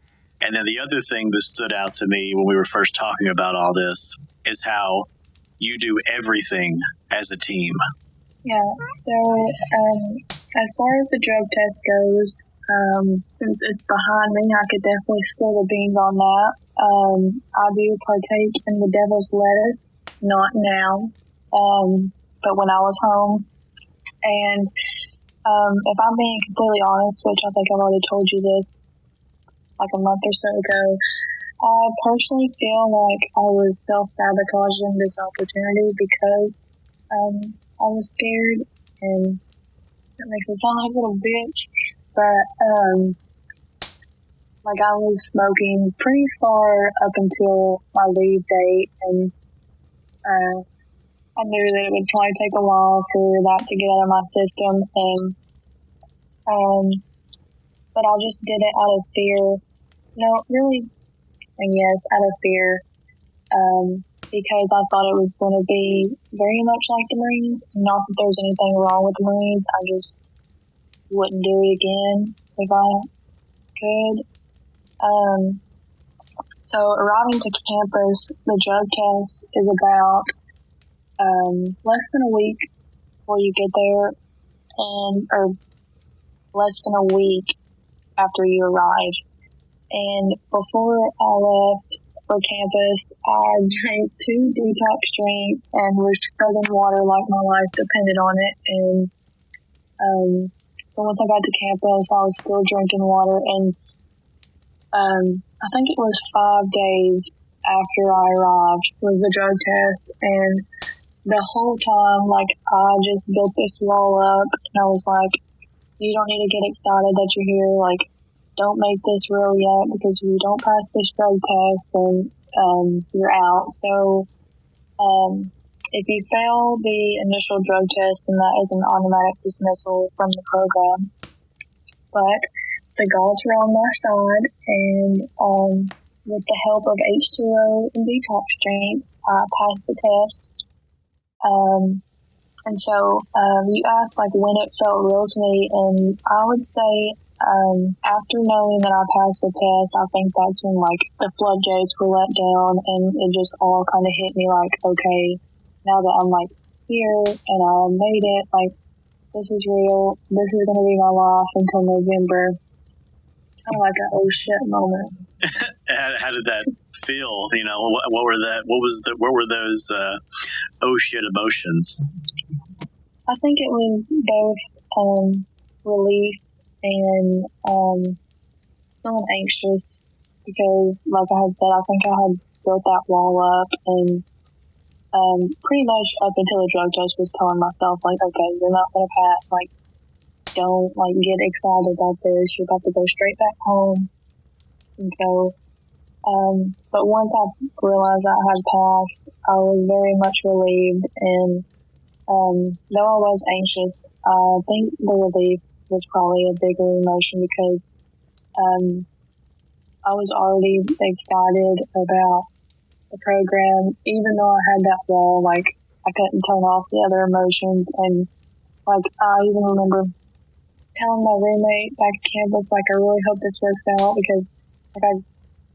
And then the other thing that stood out to me when we were first talking about all this is how you do everything as a team. Yeah. So as far as the drug test goes, since it's behind me, I could definitely spill the beans on that. I do partake in the devil's lettuce, not now, but when I was home. And if I'm being completely honest, which I think I've already told you this like a month or so ago, I personally feel like I was self-sabotaging this opportunity because I was scared, and that makes me sound like a little bitch, but like I was smoking pretty far up until my leave date, and I knew that it would probably take a while for that to get out of my system, but I just did it out of fear. No, really, and yes, out of fear, because I thought it was going to be very much like the Marines. Not that there's anything wrong with the Marines, I just wouldn't do it again if I could. So arriving to campus, the drug test is about less than a week before you get there, or less than a week after you arrive. And before I left for campus, I drank 2 detox drinks and was chugging water like my life depended on it. And so once I got to campus, I was still drinking water, and I think it was 5 days after I arrived was the drug test, and the whole time, like, I just built this wall up, and I was like, you don't need to get excited that you're here, like, don't make this real yet, because if you don't pass this drug test, then you're out. So if you fail the initial drug test, then that is an automatic dismissal from the program. But the gods were on my side, and with the help of H2O and detox drinks, I passed the test. And so you asked like when it felt real to me, and I would say after knowing that I passed the test, I think that's when like the floodgates were let down, and it just all kind of hit me like, okay, now that I'm like here and I made it, like this is real. This is going to be my life until November. Kind of like an oh shit moment. How did that feel? You know, what were those oh shit emotions? I think it was both relief and feeling anxious, because like I had said, I think I had built that wall up, and pretty much up until the drug test was telling myself like, okay, you're not going to pass, like don't like get excited about this, you're about to go straight back home. And so but once I realized I had passed, I was very much relieved, and though I was anxious, I think the relief was probably a bigger emotion, because I was already excited about the program, even though I had that wall, like I couldn't turn off the other emotions. And like I even remember telling my roommate back at campus, like, I really hope this works out, because like I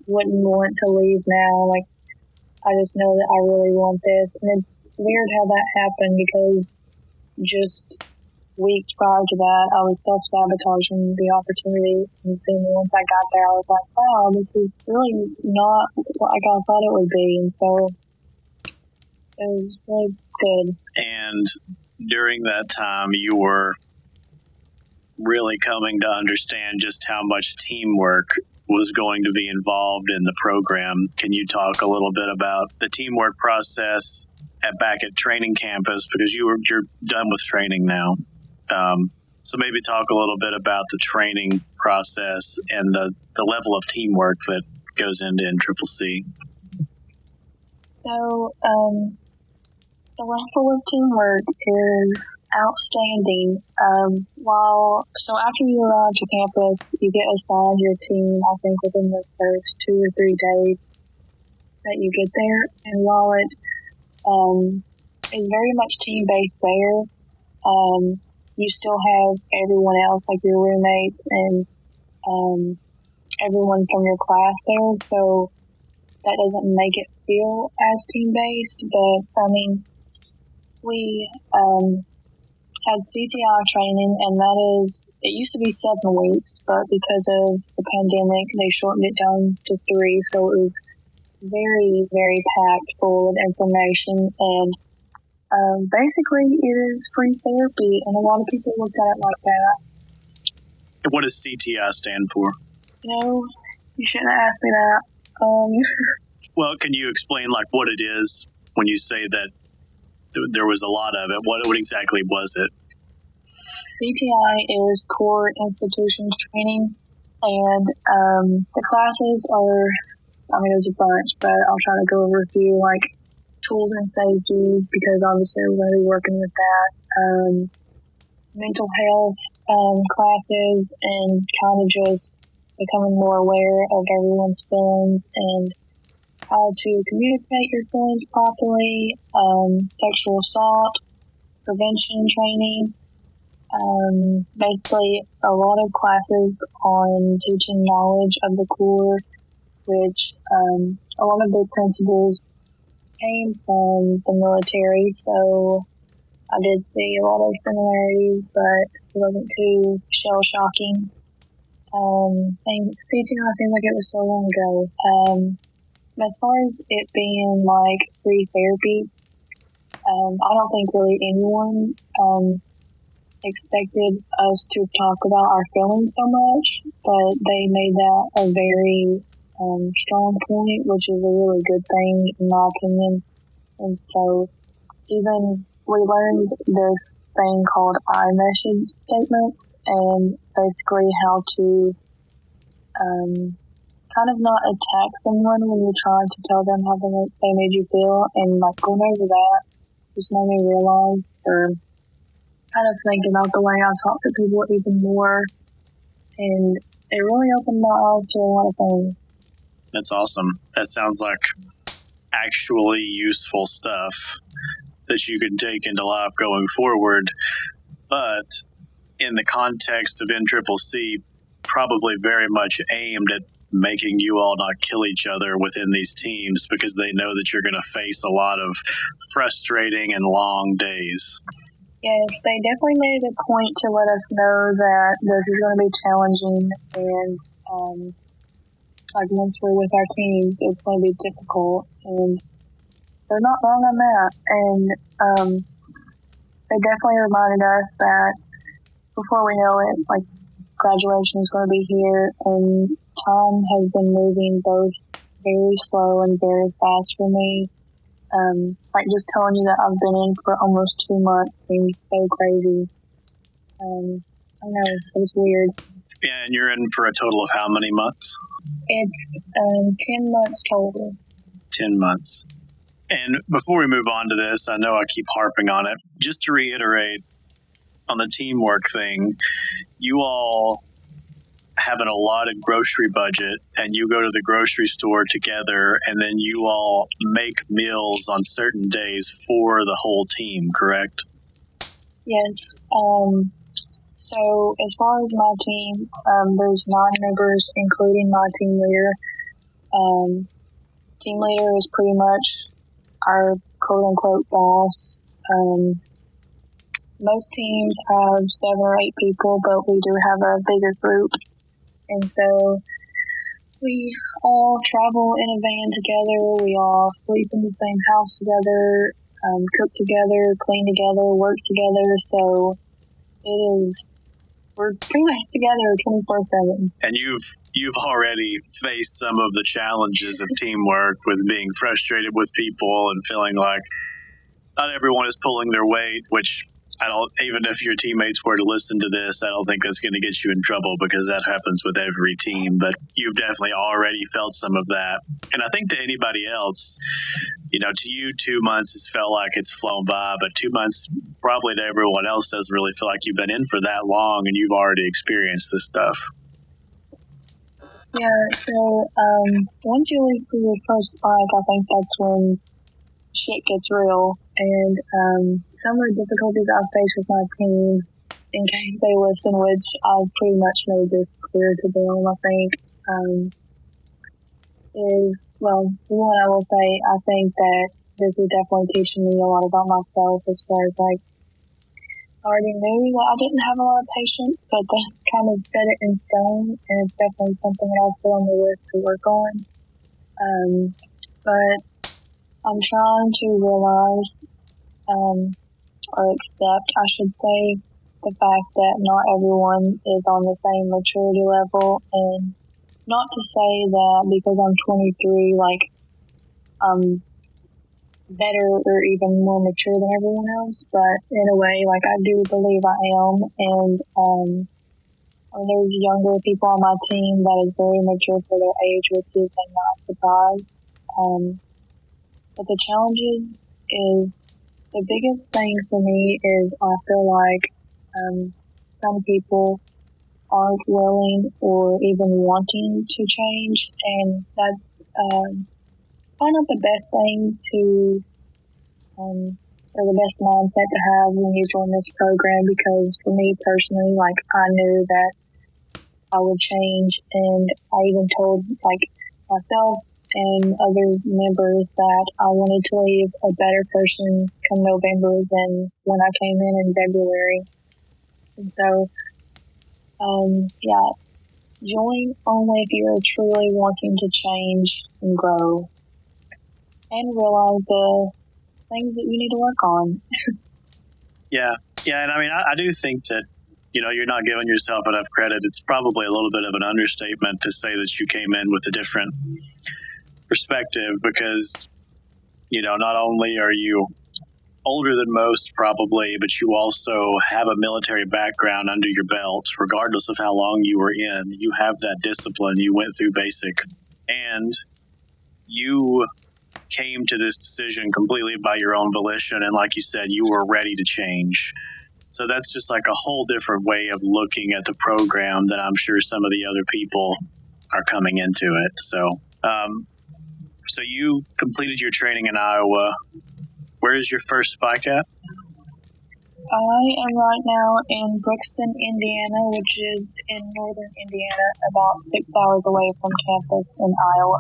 wouldn't want to leave now. Like I just know that I really want this. And it's weird how that happened, because just weeks prior to that, I was self-sabotaging the opportunity. And then once I got there, I was like, wow, this is really not like I thought it would be. And so it was really good. And during that time, you were really coming to understand just how much teamwork was going to be involved in the program. Can you talk a little bit about the teamwork process back at training campus, because you're done with training now? So maybe talk a little bit about the training process and the level of teamwork that goes into NCCC. So the level of teamwork is outstanding. So after you arrive to campus, you get assigned your team, I think, within the first 2 or 3 days that you get there. And while it is very much team-based there, you still have everyone else, like your roommates and everyone from your class there. So that doesn't make it feel as team-based. But, I mean, we had CTI training, and it used to be 7 weeks, but because of the pandemic, they shortened it down to 3. So it was very, very packed full of information, and basically it is free therapy, and a lot of people look at it like that. What does CTI stand for? You shouldn't ask me that. Well, can you explain like what it is when you say that there was a lot of it? What exactly was it? CTI is Core Institutions Training, and the classes are, there's a bunch, but I'll try to go over a few, like tools and safety, because obviously we're going to be working with that. Mental health classes, and kind of just becoming more aware of everyone's feelings and how to communicate your feelings properly, sexual assault, prevention training, basically a lot of classes on teaching knowledge of the Corps, which a lot of their principles came from the military, so I did see a lot of similarities, but it wasn't too shell-shocking. CTI seems like it was so long ago. As far as it being like free therapy, I don't think really anyone expected us to talk about our feelings so much, but they made that a very strong point, which is a really good thing in my opinion. And so even we learned this thing called I-message statements, and basically how to kind of not attack someone when you're trying to tell them how they made you feel. And like going over that just made me realize, or kind of think about the way I talk to people even more, and it really opened my eyes to a lot of things. That's awesome. That sounds like actually useful stuff that you can take into life going forward, but in the context of NCCC, probably very much aimed at making you all not kill each other within these teams, because they know that you're going to face a lot of frustrating and long days. Yes, they definitely made it a point to let us know that this is going to be challenging, and like once we're with our teams, it's going to be difficult, and they're not wrong on that. And they definitely reminded us that before we know it, like graduation is going to be here, and time has been moving both very slow and very fast for me. Like just telling you that I've been in for almost 2 months seems so crazy. I know, it's weird. Yeah, and you're in for a total of how many months? It's 10 months total. 10 months. And before we move on to this, I know I keep harping on it. Just to reiterate on the teamwork thing, you all have an allotted grocery budget, and you go to the grocery store together, and then you all make meals on certain days for the whole team, correct? Yes. So as far as my team, there's 9 members, including my team leader. Team leader is pretty much our quote-unquote boss. Most teams have 7 or 8 people, but we do have a bigger group. And so we all travel in a van together. We all sleep in the same house together, cook together, clean together, work together. So we're pretty much together 24/7. And you've already faced some of the challenges of teamwork with being frustrated with people and feeling like not everyone is pulling their weight, which even if your teammates were to listen to this, I don't think that's going to get you in trouble, because that happens with every team. But you've definitely already felt some of that. And I think to anybody else, to you, 2 months has felt like it's flown by, but 2 months probably to everyone else doesn't really feel like you've been in for that long and you've already experienced this stuff. Yeah, so once you leave for your first spike, I think that's when shit gets real. And some of the difficulties I've faced with my team, in case they listen, which I've pretty much made this clear to them, I think, is, well, one I will say, I think that this is definitely teaching me a lot about myself, as far as like, I already knew that I didn't have a lot of patience, but that's kind of set it in stone, and it's definitely something that I'll put on the list to work on. But I'm trying to realize, or accept, I should say, the fact that not everyone is on the same maturity level, and not to say that because I'm 23, like, I'm better or even more mature than everyone else, but in a way, like, I do believe I am, and there's younger people on my team that is very mature for their age, which is not a surprise. But the challenges is, the biggest thing for me is I feel like some people aren't willing or even wanting to change, and that's probably not the best thing to, or the best mindset to have when you join this program, because for me personally, like, I knew that I would change, and I even told, like, myself and other members that I wanted to leave a better person come November than when I came in February. And so, join only if you're truly wanting to change and grow and realize the things that you need to work on. Yeah, and I mean, I do think that, you're not giving yourself enough credit. It's probably a little bit of an understatement to say that you came in with a different perspective, because, not only are you older than most probably, but you also have a military background under your belt. Regardless of how long you were in, you have that discipline. You went through basic, and you came to this decision completely by your own volition. And like you said, you were ready to change. So that's just like a whole different way of looking at the program that I'm sure some of the other people are coming into it. So, so you completed your training in Iowa. Where is your first spike at? I am right now in Brixton, Indiana, which is in northern Indiana, about 6 hours away from campus in Iowa.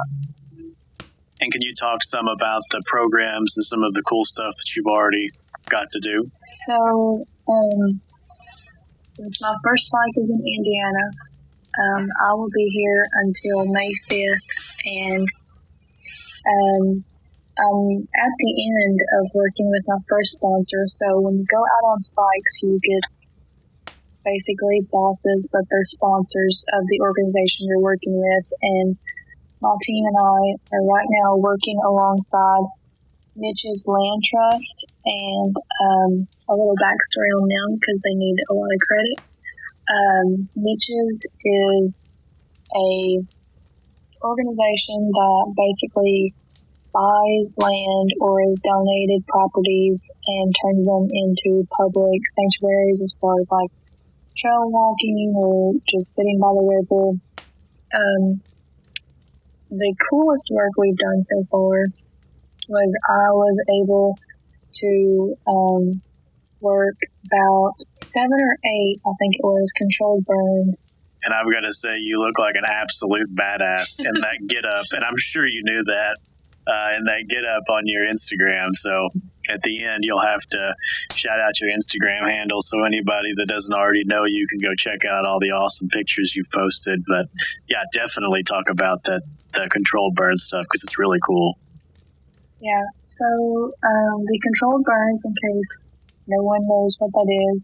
And can you talk some about the programs and some of the cool stuff that you've already got to do? So, since my first spike is in Indiana, I will be here until May 5th, and I'm at the end of working with my first sponsor. So when you go out on spikes, you get basically bosses, but they're sponsors of the organization you're working with. And my team and I are right now working alongside Mitch's Land Trust, and a little backstory on them because they need a lot of credit. Mitch's is a organization that basically buys land or is donated properties and turns them into public sanctuaries, as far as like trail walking or just sitting by the river. The coolest work we've done so far was I was able to work about 7 or 8, I think it was, controlled burns. And I'm going to say you look like an absolute badass in that get-up, and I'm sure you knew that in that get-up on your Instagram. So at the end, you'll have to shout out your Instagram handle so anybody that doesn't already know you can go check out all the awesome pictures you've posted. But yeah, definitely talk about the controlled burn stuff, because it's really cool. Yeah, so the controlled burns, in case no one knows what that is,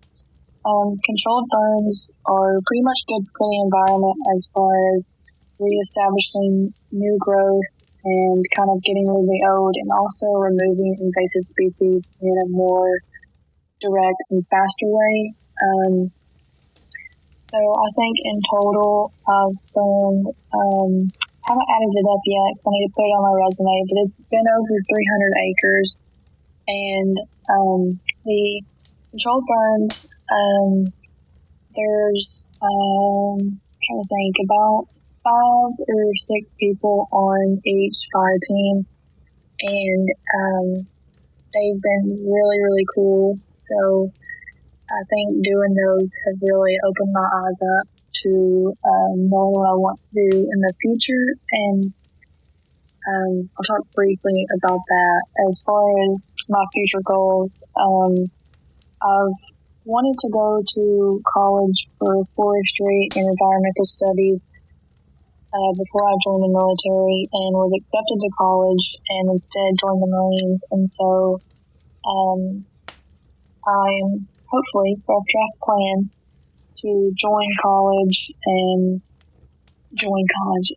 controlled burns are pretty much good for the environment as far as reestablishing new growth and kind of getting rid of the old, and also removing invasive species in a more direct and faster way. So I think in total I've been, haven't added it up yet because I need to put it on my resume, but it's been over 300 acres. And the controlled burns, there's, trying to think, about 5 or 6 people on each fire team, and they've been really, really cool. So I think doing those have really opened my eyes up to knowing what I want to do in the future. And I'll talk briefly about that. As far as my future goals, I've wanted to go to college for forestry and environmental studies before I joined the military, and was accepted to college and instead joined the Marines. And so I'm hopefully, rough draft plan, to join college and join college,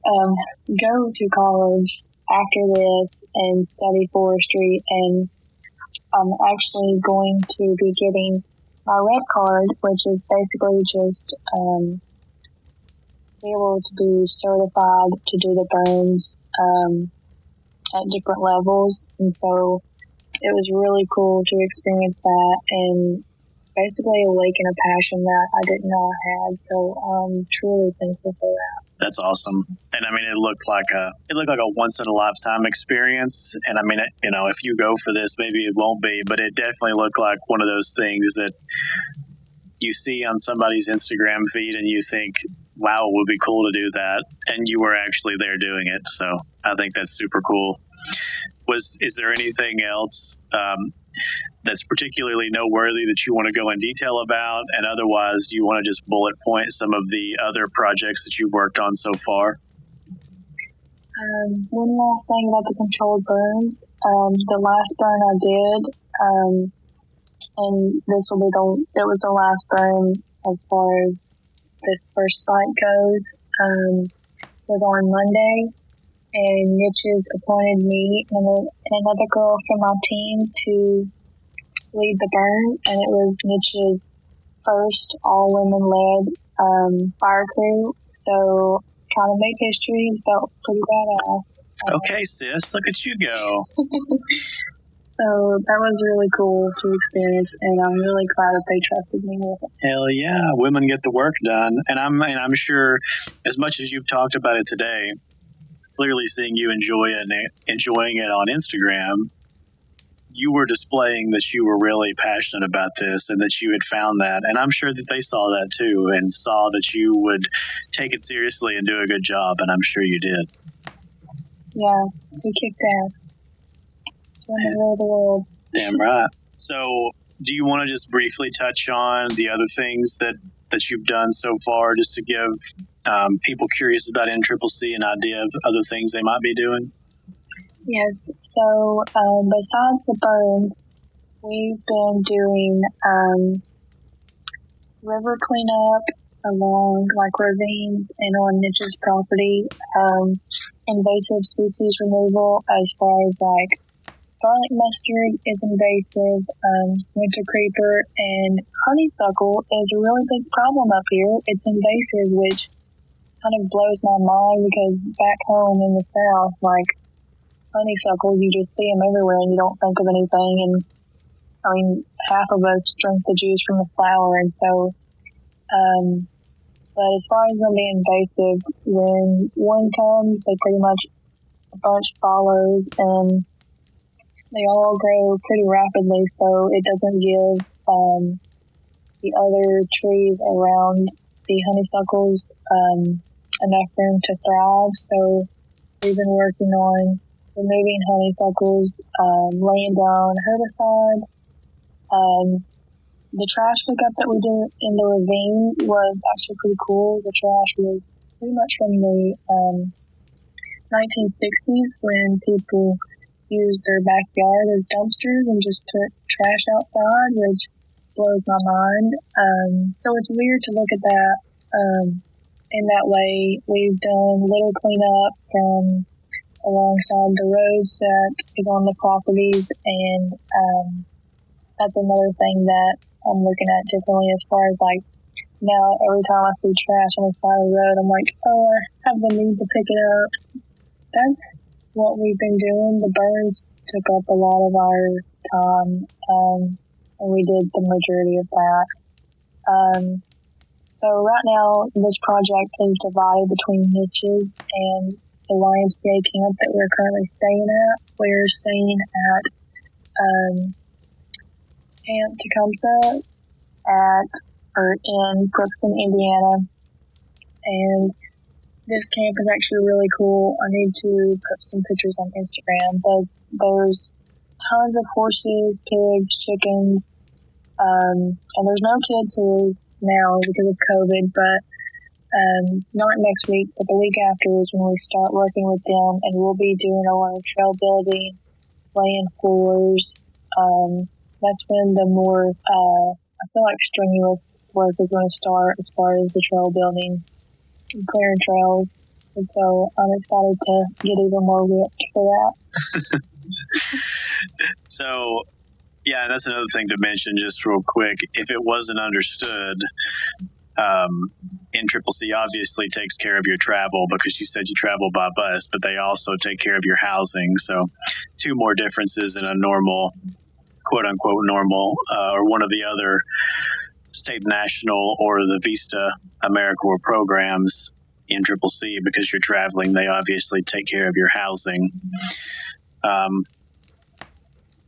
go to college after this and study forestry, and I'm actually going to be getting my rep card, which is basically just be able to be certified to do the burns at different levels. And so it was really cool to experience that and basically awaken a passion that I didn't know I had. So I'm truly thankful for that. That's awesome. And I mean, it looked like a once in a lifetime experience. And I mean, if you go for this, maybe it won't be, but it definitely looked like one of those things that you see on somebody's Instagram feed and you think, wow, it would be cool to do that. And you were actually there doing it. So I think that's super cool. Is there anything else that's particularly noteworthy that you want to go in detail about? And otherwise, do you want to just bullet point some of the other projects that you've worked on so far? One last thing about the controlled burns. The last burn I did, and it was the last burn as far as this first fight goes, was on Monday. And Mitch's appointed me and another girl from my team to lead the burn, and it was Mitch's first all-women-led fire crew. So trying to make history and felt pretty badass. Okay, sis, look at you go. So that was really cool to experience, and I'm really glad that they trusted me with it. Hell yeah, women get the work done. And I'm sure, as much as you've talked about it today, clearly seeing you enjoying it on Instagram, you were displaying that you were really passionate about this and that you had found that. And I'm sure that they saw that too and saw that you would take it seriously and do a good job. And I'm sure you did. Yeah, we kicked ass. In the world. Damn right. So do you want to just briefly touch on the other things that you've done so far, just to give people curious about NCCC an idea of other things they might be doing? Yes. So besides the burns, we've been doing river cleanup along ravines and on Mitch's property, invasive species removal as far as garlic mustard is invasive, winter creeper, and honeysuckle is a really big problem up here. It's invasive, which kind of blows my mind because back home in the South, honeysuckle, you just see them everywhere and you don't think of anything. And I mean, half of us drink the juice from the flower. And so, but as far as them being invasive, when one comes, they pretty much a bunch follows, and they all grow pretty rapidly, so it doesn't give the other trees around the honeysuckles enough room to thrive. So we've been working on removing honeysuckles, laying down herbicide. The trash pickup that we did in the ravine was actually pretty cool. The trash was pretty much from the 1960s when people use their backyard as dumpsters and just put trash outside, which blows my mind. So it's weird to look at that in that way. We've done little cleanup from alongside the roads that is on the properties, and that's another thing that I'm looking at differently as far as now every time I see trash on the side of the road, I'm like, oh, I have the need to pick it up. That's what we've been doing. The burns took up a lot of our time, and we did the majority of that. So right now, this project is divided between niches and the YMCA camp that we're currently staying at. We're staying at Camp Tecumseh in Crookston, Indiana, and this camp is actually really cool. I need to put some pictures on Instagram, but there's tons of horses, pigs, chickens, and there's no kids here now because of COVID, but not next week, but the week after is when we start working with them, and we'll be doing a lot of trail building, laying floors. That's when the more, I feel like strenuous work is going to start as far as the trail building, clearing trails. And so I'm excited to get even more ripped for that. So, yeah, and that's another thing to mention just real quick. If it wasn't understood, NCCC obviously takes care of your travel because you said you travel by bus, but they also take care of your housing. So 2 more differences in a normal, quote unquote normal, or one of the other state national or the Vista AmeriCorps programs in NCCC. Because you're traveling, they obviously take care of your housing.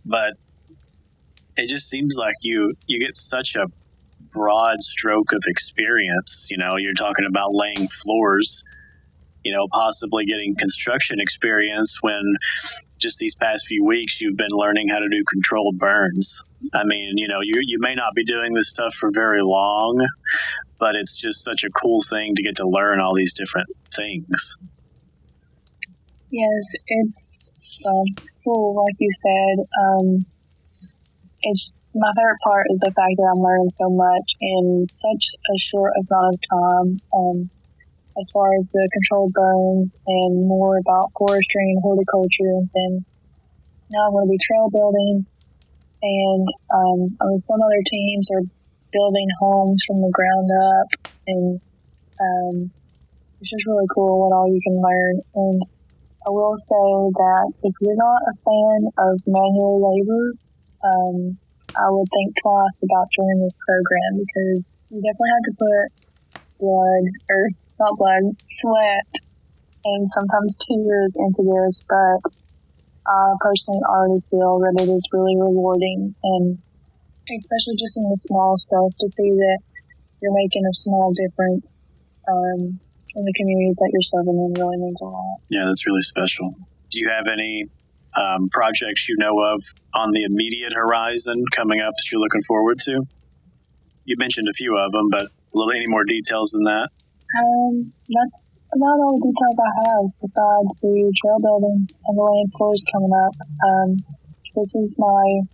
But it just seems like you get such a broad stroke of experience. You know, you're talking about laying floors, you know, possibly getting construction experience when just these past few weeks you've been learning how to do controlled burns. I mean, you know, you may not be doing this stuff for very long, but it's just such a cool thing to get to learn all these different things. Yes, it's cool, like you said. It's my favorite part is the fact that I'm learning so much in such a short amount of time. As far as the controlled burns and more about forestry and horticulture, and then now I'm going to be trail building, and some other teams are building homes from the ground up, and it's just really cool what all you can learn. And I will say that if you're not a fan of manual labor, I would think twice about joining this program, because you definitely have to put sweat, and sometimes tears into this, but I personally already feel that it is really rewarding, and especially just in the small stuff, to see that you're making a small difference in the communities that you're serving in really means a lot. Yeah, that's really special. Do you have any projects you know of on the immediate horizon coming up that you're looking forward to? You mentioned a few of them, but any more details than that? That's about all the details I have, besides the trail building and the land floors coming up. This is my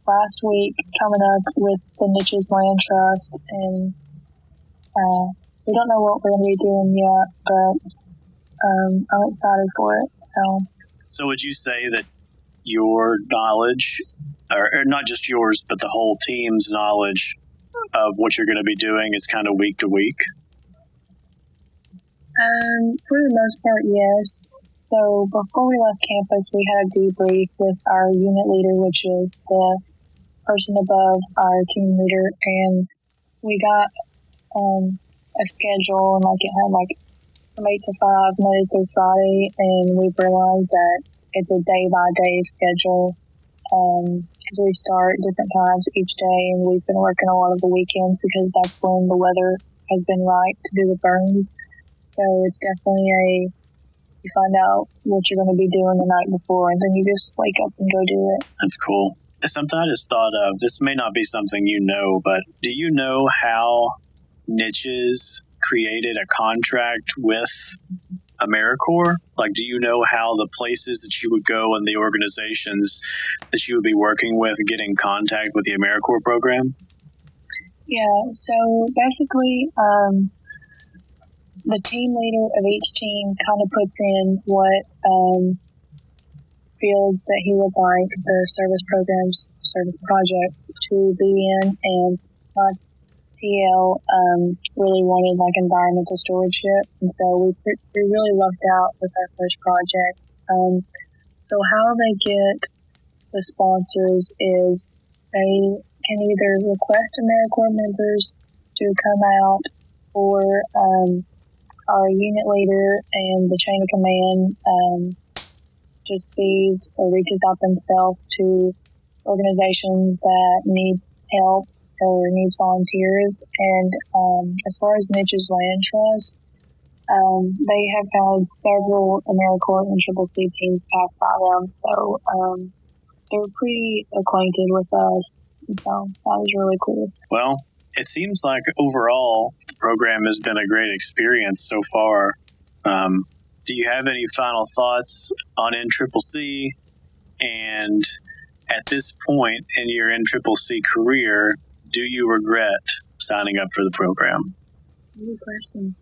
last week coming up with the Niches Land Trust, and we don't know what we're going to be doing yet, but I'm excited for it. So would you say that your knowledge, or not just yours, but the whole team's knowledge of what you're going to be doing is kind of week to week? For the most part, yes. So before we left campus, we had a debrief with our unit leader, which is the person above our team leader, and we got a schedule, and it had from 8 to 5, Monday through Friday, and we've realized that it's a day-by-day schedule, because we start different times each day, and we've been working a lot of the weekends because that's when the weather has been right to do the burns. So it's definitely you find out what you're going to be doing the night before, and then you just wake up and go do it. That's cool. Something I just thought of, this may not be something you know, but do you know how Niches created a contract with AmeriCorps? Do you know how the places that you would go and the organizations that you would be working with get in contact with the AmeriCorps program? Yeah, so basically, the team leader of each team kind of puts in what fields that he would like the service projects to be in, and my TL really wanted environmental stewardship, and so we really lucked out with our first project. So how they get the sponsors is they can either request AmeriCorps members to come out, or our unit leader and the chain of command just sees or reaches out themselves to organizations that needs help or needs volunteers. And as far as Niches Land Trust, they have had several AmeriCorps and NCCC teams pass by them, so they're pretty acquainted with us, and so that was really cool. Well, it seems like overall the program has been a great experience so far. Do you have any final thoughts on NCCC? And at this point in your NCCC career, do you regret signing up for the program? Good question.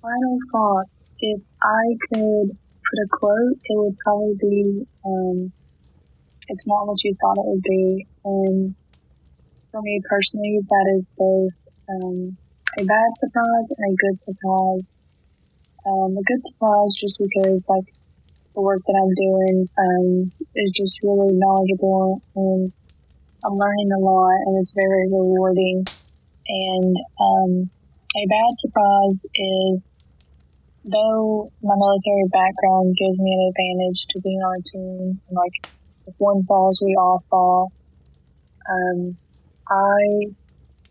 Final thoughts if I could put a quote, it would probably be, it's not what you thought it would be. And for me personally, that is both a bad surprise and a good surprise. A good surprise just because, like, the work that I'm doing is just really knowledgeable, and I'm learning a lot, and it's very rewarding. And a bad surprise is, though my military background gives me an advantage to being on a team, like, if one falls, we all fall, I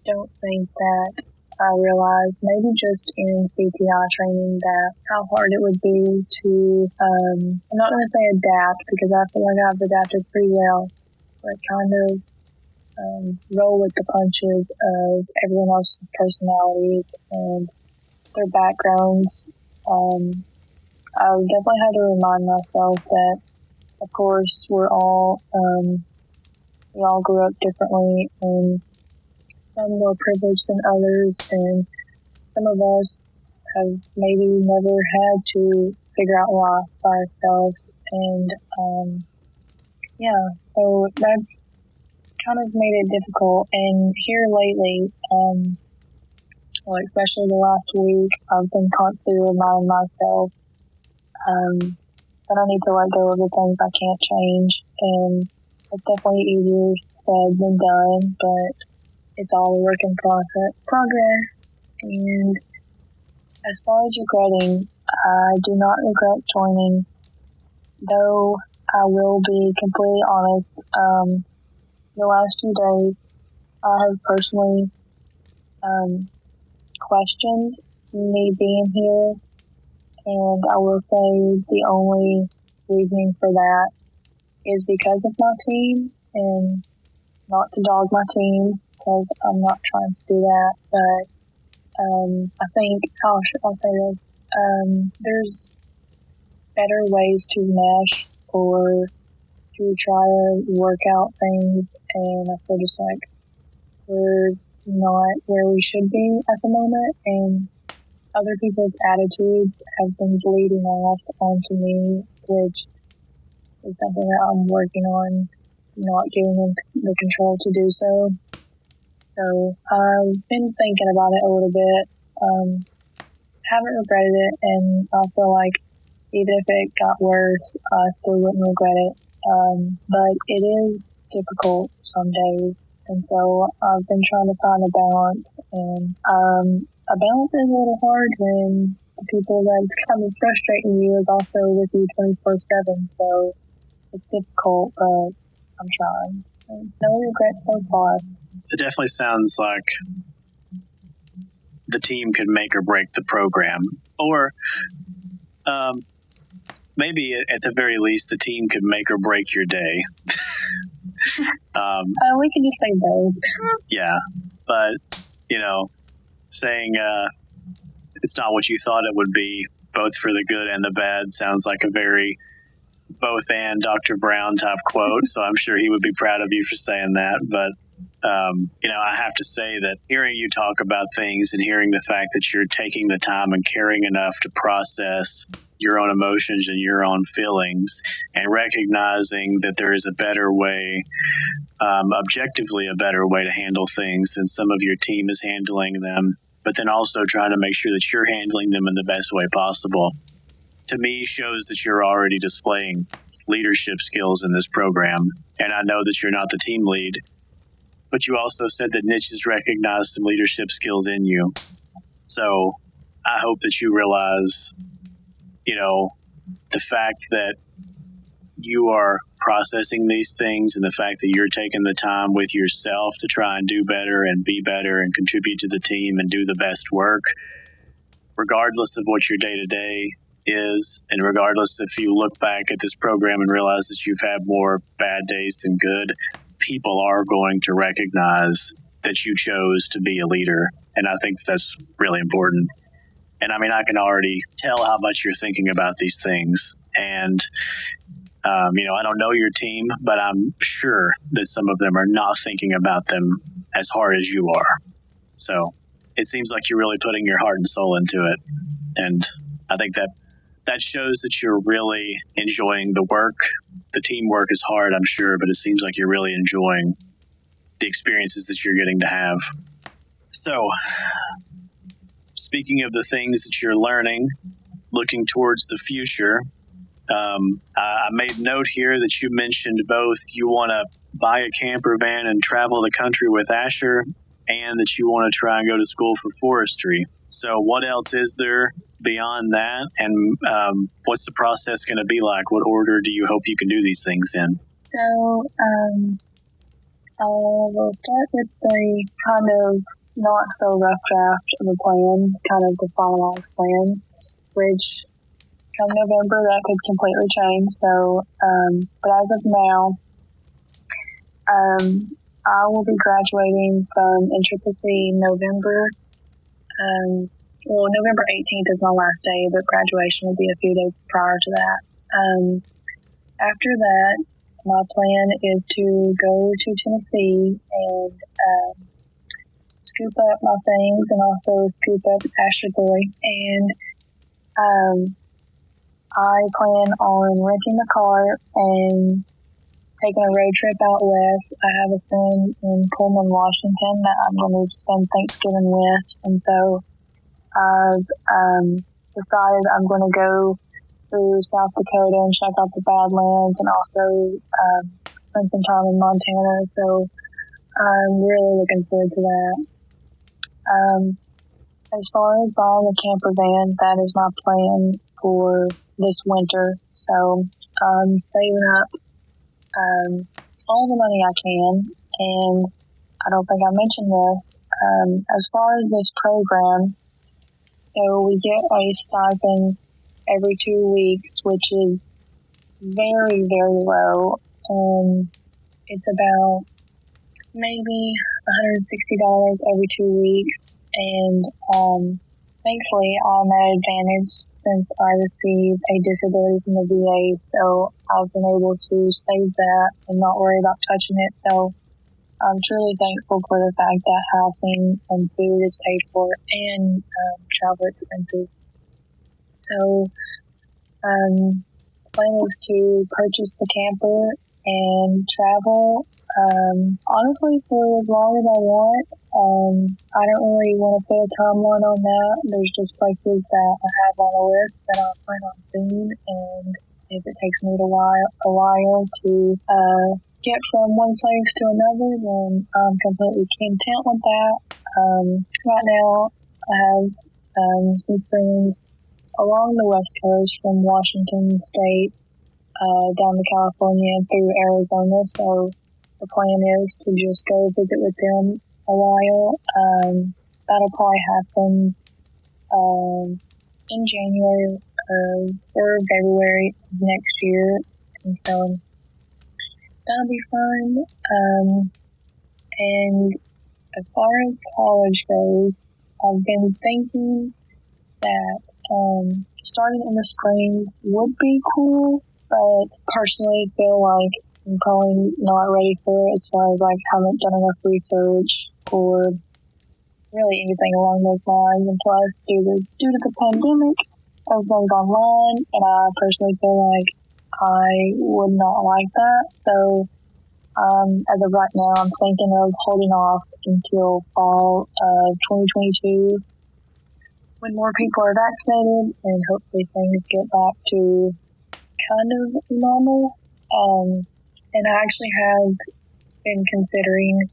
don't think that I realized, maybe just in CTI training, that how hard it would be to, I'm not going to say adapt, because I feel like I've adapted pretty well, but kind of roll with the punches of everyone else's personalities and their backgrounds. I definitely had to remind myself that, of course, we all grew up differently, and some more privileged than others, and some of us have maybe never had to figure out life by ourselves. And so that's kind of made it difficult. And here lately, especially the last week, I've been constantly reminding myself that I need to let go of the things I can't change. And it's definitely easier said than done, but it's all a work in progress. And as far as regretting, I do not regret joining, though I will be completely honest. The last few days, I have personally questioned me being here, and I will say the only reasoning for that is because of my team, and not to dog my team, because I'm not trying to do that, but I think, I'll say this, there's better ways to mesh or to try to work out things, and I feel just like we're not where we should be at the moment, and other people's attitudes have been bleeding off onto me, which is something that I'm working on, not giving them the control to do so. So I've been thinking about it a little bit, haven't regretted it, and I feel like even if it got worse, I still wouldn't regret it. But it is difficult some days, and so I've been trying to find a balance, and a balance is a little hard when the people that's kind of frustrating you is also with you 24/7, so it's difficult, but I'm trying. No regrets so far. It definitely sounds like the team could make or break the program, or maybe at the very least, the team could make or break your day. We can just say both. Yeah, but saying it's not what you thought it would be, both for the good and the bad, sounds like a very both and Dr. Brown type quote. So I'm sure he would be proud of you for saying that. But I have to say that hearing you talk about things and hearing the fact that you're taking the time and caring enough to process your own emotions and your own feelings, and recognizing that there is a better way, objectively a better way to handle things than some of your team is handling them, but then also trying to make sure that you're handling them in the best way possible, to me shows that you're already displaying leadership skills in this program. And I know that you're not the team lead, but you also said that Niche has recognized some leadership skills in you. So I hope that you realize, the fact that you are processing these things, and the fact that you're taking the time with yourself to try and do better and be better and contribute to the team and do the best work, regardless of what your day-to-day is, and regardless if you look back at this program and realize that you've had more bad days than good, people are going to recognize that you chose to be a leader. And I think that's really important. And I mean, I can already tell how much you're thinking about these things. And, I don't know your team, but I'm sure that some of them are not thinking about them as hard as you are. So it seems like you're really putting your heart and soul into it. And I think that shows that you're really enjoying the work. The teamwork is hard, I'm sure, but it seems like you're really enjoying the experiences that you're getting to have. So, speaking of the things that you're learning, looking towards the future, I made note here that you mentioned both you want to buy a camper van and travel the country with Asher, and that you want to try and go to school for forestry. So what else is there beyond that? And what's the process going to be like? What order do you hope you can do these things in? So I will start with the kind of not so rough draft of a plan, kind of the finalized plan, which come November that could completely change. So, but as of now, I will be graduating from NCCC November. November 18th is my last day, but graduation will be a few days prior to that. After that, my plan is to go to Tennessee and scoop up my things and also scoop up Asher Boy. And I plan on renting a car and taking a road trip out west. I have a friend in Pullman, Washington that I'm going to spend Thanksgiving with. And so I've decided I'm going to go through South Dakota and check out the Badlands and also spend some time in Montana. So I'm really looking forward to that. As far as buying a camper van, that is my plan for this winter. So I'm saving up all the money I can, and I don't think I mentioned this. As far as this program, so we get a stipend every 2 weeks, which is very, very low. It's about maybe $160 every 2 weeks, and thankfully I'm at an advantage since I receive a disability from the VA, so I've been able to save that and not worry about touching it. So I'm truly thankful for the fact that housing and food is paid for and travel expenses. So plan is to purchase the camper and travel honestly for as long as I want. I don't really want to put a timeline on that. There's just places that I have on the list that I plan on seeing, and if it takes me a while to get from one place to another, then I'm completely content with that. Right now, I have some friends along the West Coast from Washington State down to California and through Arizona, so the plan is to just go visit with them a while. That'll probably happen in January or February next year, and so that'll be fun. And as far as college goes, I've been thinking that starting in the spring would be cool, but personally feel like I'm probably not ready for it as far as haven't done enough research or really anything along those lines. And plus, due to the pandemic, everything's online, and I personally feel like I would not like that. So as of right now, I'm thinking of holding off until fall of 2022 when more people are vaccinated and hopefully things get back to kind of normal. And I actually have been considering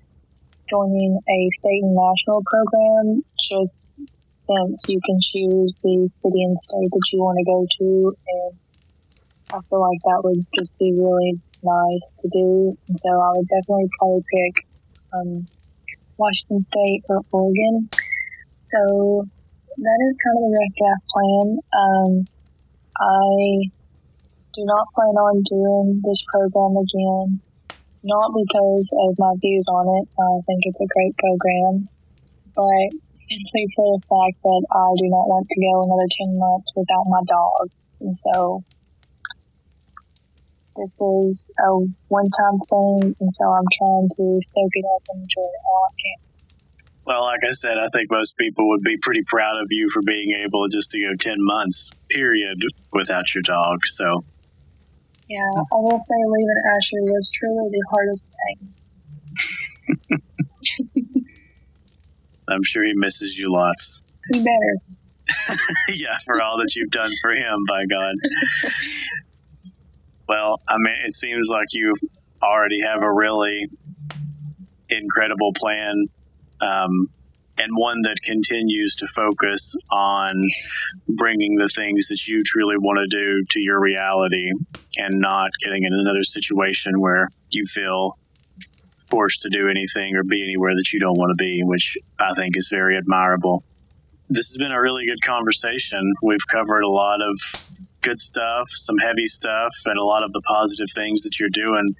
joining a state and national program, just since you can choose the city and state that you want to go to, and I feel like that would just be really nice to do. And so I would definitely probably pick Washington State or Oregon. So that is kind of the rough draft plan. I do not plan on doing this program again, not because of my views on it. I think it's a great program, but simply for the fact that I do not want to go another 10 months without my dog. And so this is a one-time thing, and so I'm trying to soak it up and enjoy it all I can. Well, like I said, I think most people would be pretty proud of you for being able just to go 10 months. period without your dog. So yeah, I will say leaving Asher was truly the hardest thing. I'm sure he misses you lots. He better. Yeah, for all that you've done for him, by God. Well, I mean, it seems like you already have a really incredible plan, and one that continues to focus on bringing the things that you truly want to do to your reality and not getting in another situation where you feel forced to do anything or be anywhere that you don't want to be, which I think is very admirable. This has been a really good conversation. We've covered a lot of good stuff, some heavy stuff, and a lot of the positive things that you're doing.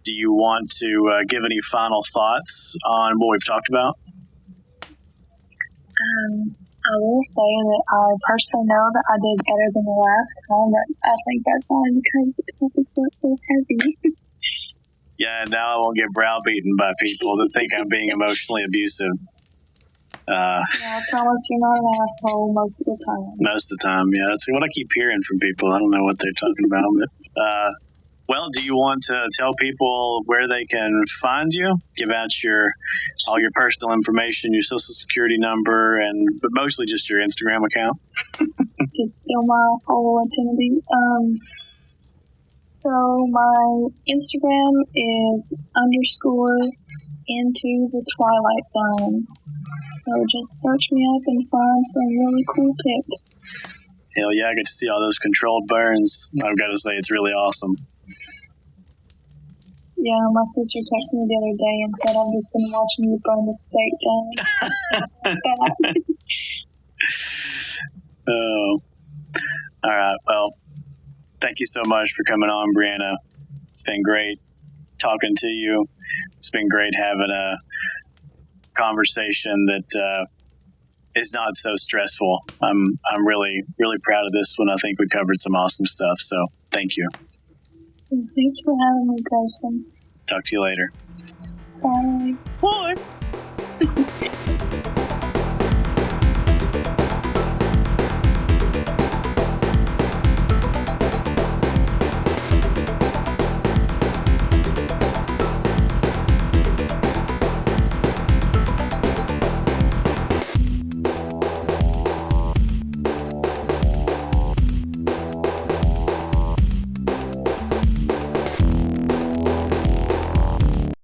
Do you want to give any final thoughts on what we've talked about? I will say that I personally know that I did better than the last time, but I think that's only because the topics weren't so heavy. Yeah, now I won't get browbeaten by people that think I'm being emotionally abusive. Yeah, I promise you're not an asshole most of the time. Most of the time, yeah. That's what I keep hearing from people. I don't know what they're talking about. But, well, do you want to tell people where they can find you? Give out all your personal information, your social security number, but mostly just your Instagram account. It's still my whole identity. So my Instagram is _into the Twilight Zone. So just search me up and find some really cool pics. Hell yeah, I get to see all those controlled burns. I've got to say, it's really awesome. Yeah, my sister texted me the other day and said, I've just been watching you burn the steak down. Oh. All right, well, thank you so much for coming on, Brianna. It's been great talking to you. It's been great having a conversation that is not so stressful. I'm really, really proud of this one. I think we covered some awesome stuff, so thank you. Thanks for having me, Grayson. Talk to you later. Bye. Bye.